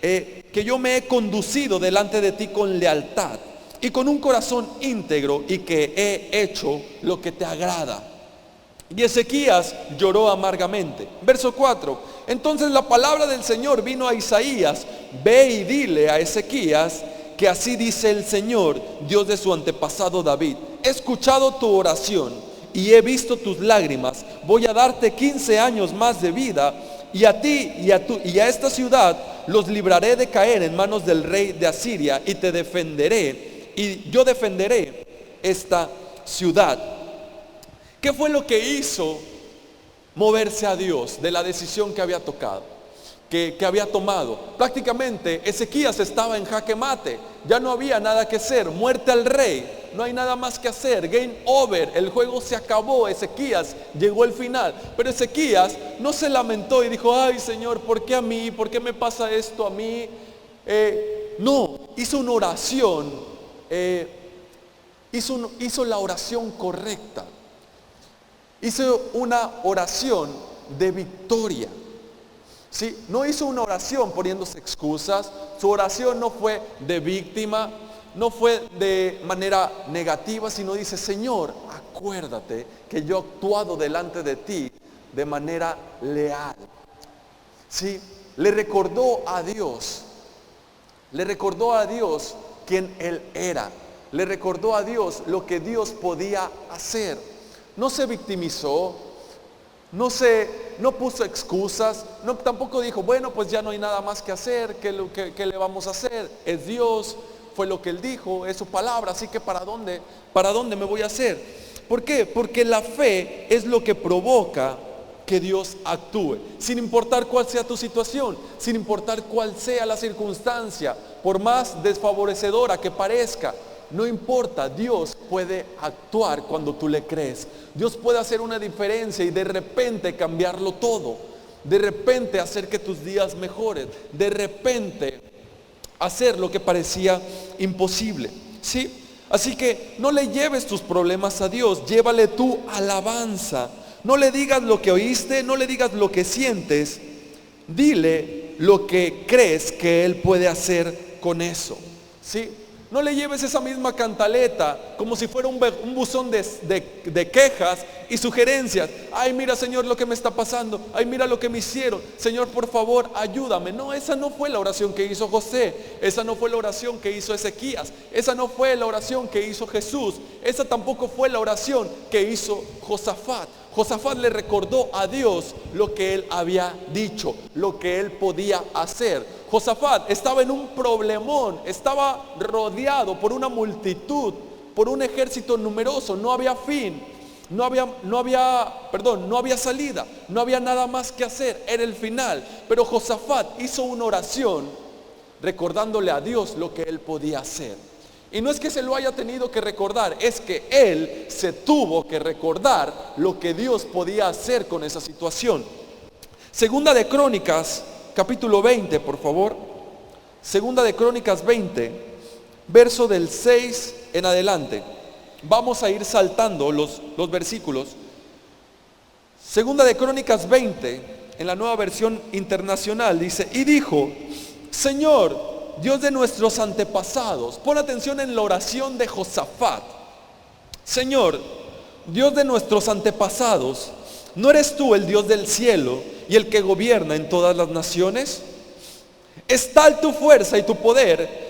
he conducido delante de ti con lealtad y con un corazón íntegro, y que he hecho lo que te agrada. Y Ezequías lloró amargamente. Verso 4, entonces la palabra del Señor vino a Isaías: ve y dile a Ezequías que así dice el Señor, Dios de su antepasado David: he escuchado tu oración y he visto tus lágrimas. Voy a darte 15 años más de vida, y a ti y a esta ciudad los libraré de caer en manos del rey de Asiria, y te defenderé y yo defenderé esta ciudad. ¿Qué fue lo que hizo moverse a Dios de la decisión que había tocado, que había tomado? Prácticamente Ezequías estaba en jaque mate, ya no había nada que hacer, muerte al rey, no hay nada más que hacer, game over, el juego se acabó, Ezequías, llegó el final. Pero Ezequías no se lamentó y dijo, ay Señor, ¿por qué a mí? ¿Por qué me pasa esto a mí? No, hizo una oración, hizo la oración correcta, hizo una oración de victoria. ¿Sí? No hizo una oración poniéndose excusas, su oración no fue de víctima, no fue de manera negativa, sino dice, Señor, acuérdate que yo he actuado delante de ti de manera leal. ¿Sí? Le recordó a Dios quién Él era, le recordó a Dios lo que Dios podía hacer. No se victimizó, no puso excusas, tampoco dijo, bueno, pues ya no hay nada más que hacer, ¿qué le vamos a hacer? Es Dios, fue lo que Él dijo, es su palabra, así que ¿para dónde me voy a hacer? ¿Por qué? Porque la fe es lo que provoca que Dios actúe, sin importar cuál sea tu situación, sin importar cuál sea la circunstancia, por más desfavorecedora que parezca. No importa, Dios puede actuar cuando tú le crees. Dios puede hacer una diferencia y de repente cambiarlo todo. De repente hacer que tus días mejoren. De repente hacer lo que parecía imposible. ¿Sí? Así que no le lleves tus problemas a Dios, llévale tu alabanza. No le digas lo que oíste, no le digas lo que sientes. Dile lo que crees que Él puede hacer con eso. ¿Sí? No le lleves esa misma cantaleta como si fuera un buzón de quejas y sugerencias. Ay, mira Señor lo que me está pasando. Ay, mira lo que me hicieron. Señor, por favor, ayúdame. No, esa no fue la oración que hizo José. Esa no fue la oración que hizo Ezequías. Esa no fue la oración que hizo Jesús. Esa tampoco fue la oración que hizo Josafat. Josafat le recordó a Dios lo que él había dicho, lo que él podía hacer. Josafat estaba en un problemón, estaba rodeado por una multitud, por un ejército numeroso, no había fin, no había salida, no había nada más que hacer, era el final. Pero Josafat hizo una oración recordándole a Dios lo que él podía hacer. Y no es que se lo haya tenido que recordar, es que él se tuvo que recordar lo que Dios podía hacer con esa situación. Segunda de Crónicas, capítulo 20, por favor. Segunda de Crónicas 20, verso del 6 en adelante. Vamos a ir saltando los versículos. Segunda de Crónicas 20, en la Nueva Versión Internacional, dice, y dijo, Señor, Dios de nuestros antepasados. Pon atención en la oración de Josafat. Señor, Dios de nuestros antepasados, ¿no eres tú el Dios del cielo y el que gobierna en todas las naciones? Es tal tu fuerza y tu poder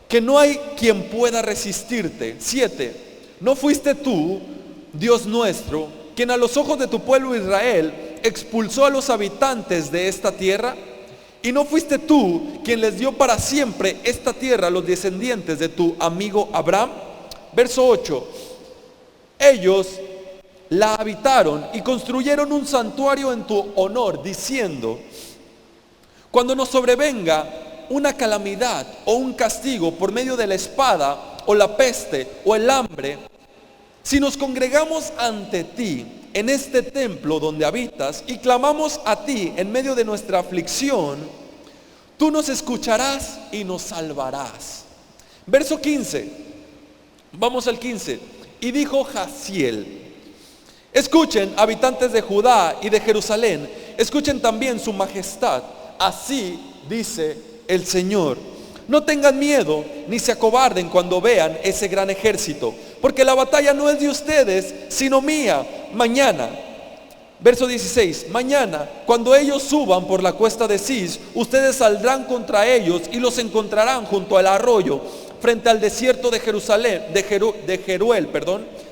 que no hay quien pueda resistirte. 7. ¿No fuiste tú, Dios nuestro, quien a los ojos de tu pueblo Israel expulsó a los habitantes de esta tierra? ¿Y no fuiste tú quien les dio para siempre esta tierra a los descendientes de tu amigo Abraham? Verso 8. Ellos la habitaron y construyeron un santuario en tu honor, diciendo, cuando nos sobrevenga una calamidad o un castigo por medio de la espada o la peste o el hambre, si nos congregamos ante ti en este templo donde habitas y clamamos a ti en medio de nuestra aflicción, tú nos escucharás y nos salvarás. Verso 15, vamos al 15. Y dijo Jaziel, escuchen, habitantes de Judá y de Jerusalén, escuchen también su majestad. Así dice el Señor, no tengan miedo ni se acobarden cuando vean ese gran ejército, porque la batalla no es de ustedes, sino mía. Mañana, verso 16, mañana, cuando ellos suban por la cuesta de Cis, ustedes saldrán contra ellos y los encontrarán junto al arroyo, frente al desierto de Jerusalén, de Jeruel.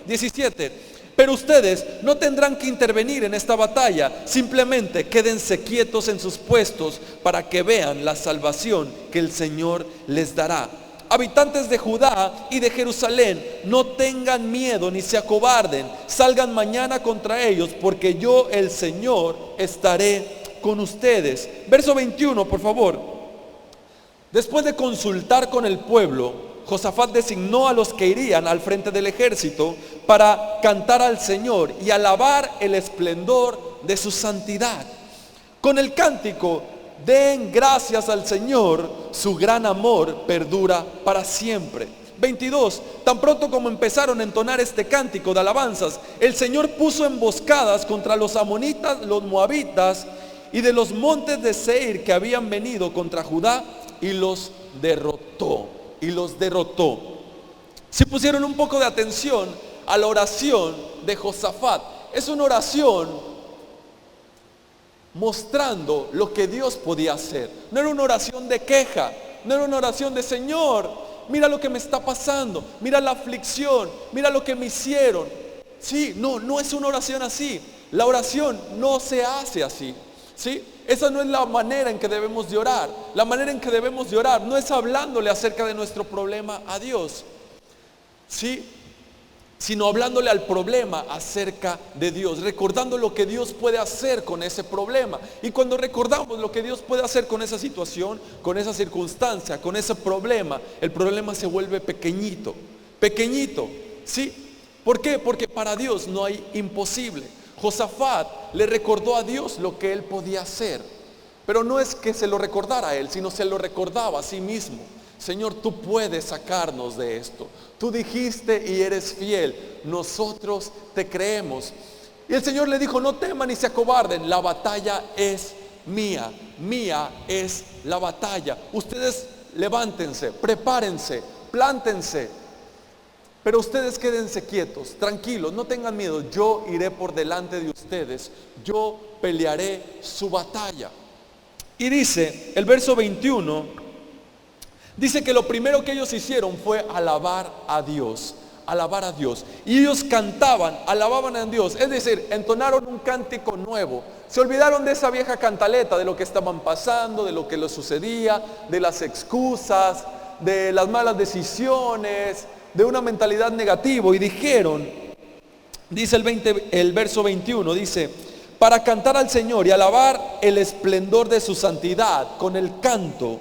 17. Pero ustedes no tendrán que intervenir en esta batalla, simplemente quédense quietos en sus puestos para que vean la salvación que el Señor les dará. habitantes de Judá y de Jerusalén, no tengan miedo ni se acobarden, salgan mañana contra ellos, porque yo, el Señor, estaré con ustedes. Verso 21, por favor. Después de consultar con el pueblo, Josafat designó a los que irían al frente del ejército para cantar al Señor y alabar el esplendor de su santidad. Con el cántico: den gracias al Señor, su gran amor perdura para siempre. 22. Tan pronto como empezaron a entonar este cántico de alabanzas, el Señor puso emboscadas contra los amonitas, los moabitas y de los montes de Seir que habían venido contra Judá, y los derrotó. Si pusieron un poco de atención a la oración de Josafat, es una oración mostrando lo que Dios podía hacer. No era una oración de queja, no era una oración de: Señor, mira lo que me está pasando, mira la aflicción, mira lo que me hicieron. Sí, no es una oración así. La oración no se hace así, ¿sí? Esa no es la manera en que debemos de orar. La manera en que debemos de orar no es hablándole acerca de nuestro problema a Dios, ¿sí?, sino hablándole al problema acerca de Dios, recordando lo que Dios puede hacer con ese problema. Y cuando recordamos lo que Dios puede hacer con esa situación, con esa circunstancia, con ese problema, el problema se vuelve pequeñito, ¿sí? ¿Por qué? Porque para Dios no hay imposible. Josafat le recordó a Dios lo que él podía hacer, pero no es que se lo recordara a él, sino se lo recordaba a sí mismo. Señor, tú puedes sacarnos de esto. Tú dijiste y eres fiel. Nosotros te creemos. Y el Señor le dijo: no teman ni se acobarden. La batalla es mía. Mía es la batalla. Ustedes levántense, prepárense, plántense. Pero ustedes quédense quietos, tranquilos, no tengan miedo. Yo iré por delante de ustedes. Yo pelearé su batalla. Y dice el verso 21, dice que lo primero que ellos hicieron fue alabar a Dios. Y ellos cantaban, alababan a Dios. Es decir, entonaron un cántico nuevo. Se olvidaron de esa vieja cantaleta, de lo que estaban pasando, de lo que les sucedía, de las excusas, de las malas decisiones, de una mentalidad negativa. Y dijeron, dice el verso 21, dice: para cantar al Señor y alabar el esplendor de su santidad con el canto,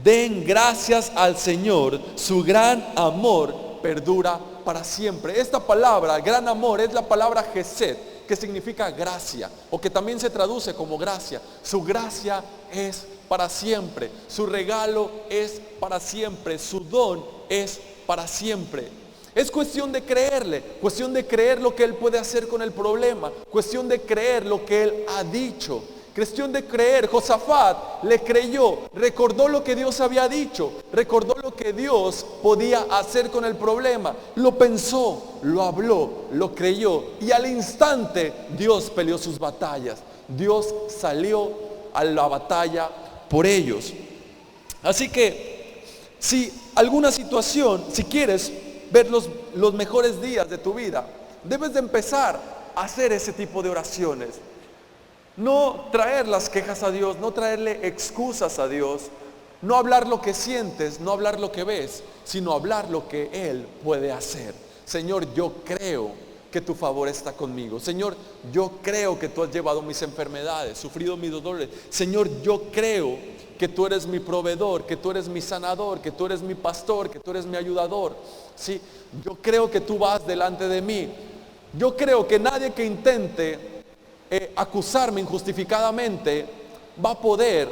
den gracias al Señor, su gran amor perdura para siempre. Esta palabra, gran amor, es la palabra Gesed, que significa gracia, o que también se traduce como gracia. Su gracia es para siempre, su regalo es para siempre, su don es para siempre. Es cuestión de creerle, cuestión de creer lo que Él puede hacer con el problema, cuestión de creer lo que Él ha dicho, cuestión de creer. Josafat le creyó, recordó lo que Dios había dicho, recordó lo que Dios podía hacer con el problema, lo pensó, lo habló, lo creyó, y al instante Dios peleó sus batallas. Dios salió a la batalla por ellos. Así que si alguna situación, si quieres ver los mejores días de tu vida, debes de empezar a hacer ese tipo de oraciones. No traer las quejas a Dios, no traerle excusas a Dios, no hablar lo que sientes, no hablar lo que ves, sino hablar lo que Él puede hacer. Señor, yo creo que tu favor está conmigo. Señor, yo creo que tú has llevado mis enfermedades, sufrido mis dolores. Señor, yo creo que tú eres mi proveedor, que tú eres mi sanador, que tú eres mi pastor, que tú eres mi ayudador. Sí, yo creo que tú vas delante de mí. Yo creo que nadie que intente acusarme injustificadamente va a poder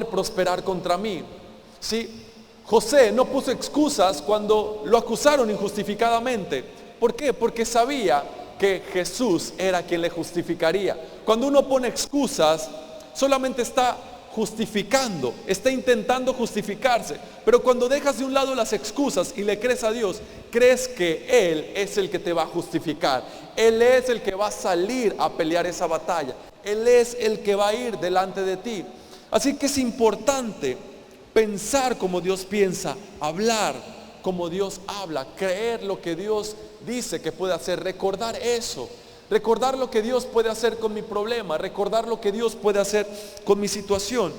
prosperar contra mí. ¿Sí? José no puso excusas cuando lo acusaron injustificadamente. ¿Por qué? Porque sabía que Jesús era quien le justificaría. Cuando uno pone excusas, solamente está justificando, está intentando justificarse. Pero cuando dejas de un lado las excusas y le crees a Dios, crees que Él es el que te va a justificar. Él es el que va a salir a pelear esa batalla. Él es el que va a ir delante de ti. Así que es importante pensar como Dios piensa, hablar como Dios habla, creer lo que Dios dice que puede hacer, recordar eso. Recordar lo que Dios puede hacer con mi problema, recordar lo que Dios puede hacer con mi situación.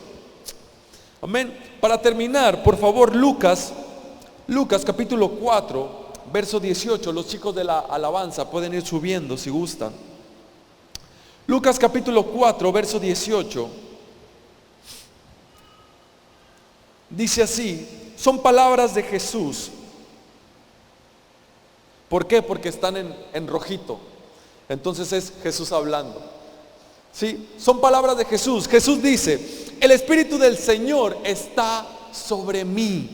Amén. Para terminar, por favor, Lucas capítulo 4, verso 18. Los chicos de la alabanza pueden ir subiendo si gustan. Lucas capítulo 4, verso 18. Dice así, son palabras de Jesús. ¿Por qué? Porque están en rojito. Entonces es Jesús hablando. Sí, son palabras de Jesús. Jesús dice, el Espíritu del Señor está sobre mí,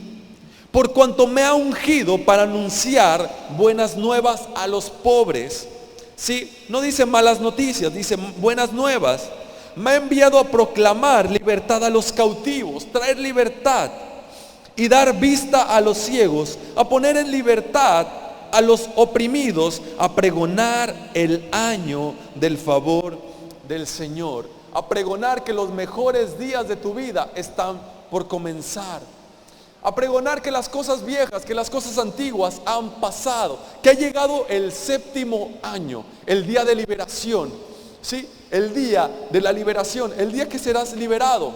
por cuanto me ha ungido para anunciar buenas nuevas a los pobres. Sí, no dice malas noticias, dice buenas nuevas. Me ha enviado a proclamar libertad a los cautivos, traer libertad y dar vista a los ciegos, a poner en libertad a los oprimidos, a pregonar el año del favor del Señor, a pregonar que los mejores días de tu vida están por comenzar, a pregonar que las cosas viejas, que las cosas antiguas han pasado, que ha llegado el séptimo año, el día de liberación, ¿sí? El día de la liberación, el día que serás liberado.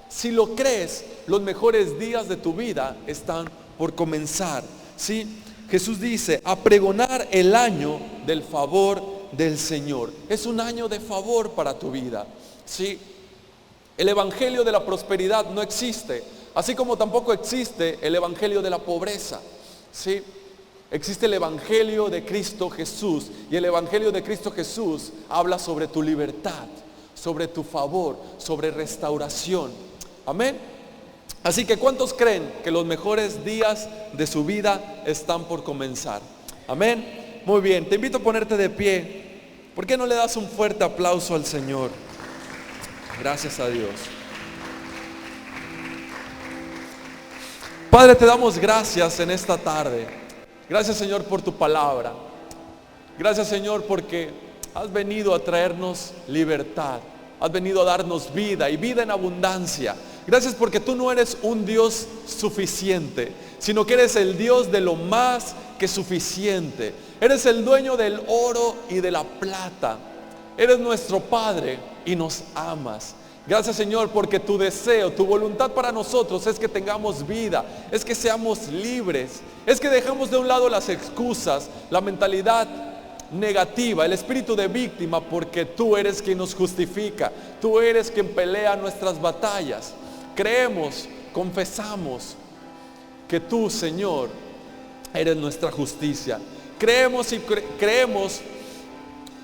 Si lo crees, los mejores días de tu vida están por comenzar, ¿sí? Jesús dice, a pregonar el año del favor del Señor. Es un año de favor para tu vida, ¿sí? El evangelio de la prosperidad no existe, así como tampoco existe el evangelio de la pobreza, ¿sí? Existe el evangelio de Cristo Jesús, y el evangelio de Cristo Jesús habla sobre tu libertad, sobre tu favor, sobre restauración. Amén. Así que ¿cuántos creen que los mejores días de su vida están por comenzar? Amén. Muy bien, te invito a ponerte de pie. ¿Por qué no le das un fuerte aplauso al Señor? Gracias a Dios. Padre, te damos gracias en esta tarde. Gracias, Señor, por tu palabra. Gracias, Señor, porque has venido a traernos libertad. Has venido a darnos vida y vida en abundancia. Gracias porque tú no eres un Dios suficiente, sino que eres el Dios de lo más que suficiente. Eres el dueño del oro y de la plata. Eres nuestro Padre y nos amas. Gracias, Señor, porque tu deseo, tu voluntad para nosotros es que tengamos vida, es que seamos libres, es que dejemos de un lado las excusas, la mentalidad negativa, el espíritu de víctima, porque tú eres quien nos justifica, tú eres quien pelea nuestras batallas. Creemos, confesamos que tú, Señor, eres nuestra justicia. Creemos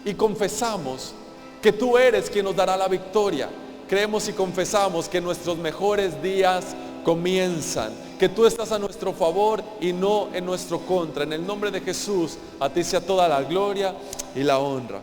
y confesamos que tú eres quien nos dará la victoria. Creemos y confesamos que nuestros mejores días comienzan, que tú estás a nuestro favor y no en nuestro contra. En el nombre de Jesús, a ti sea toda la gloria y la honra.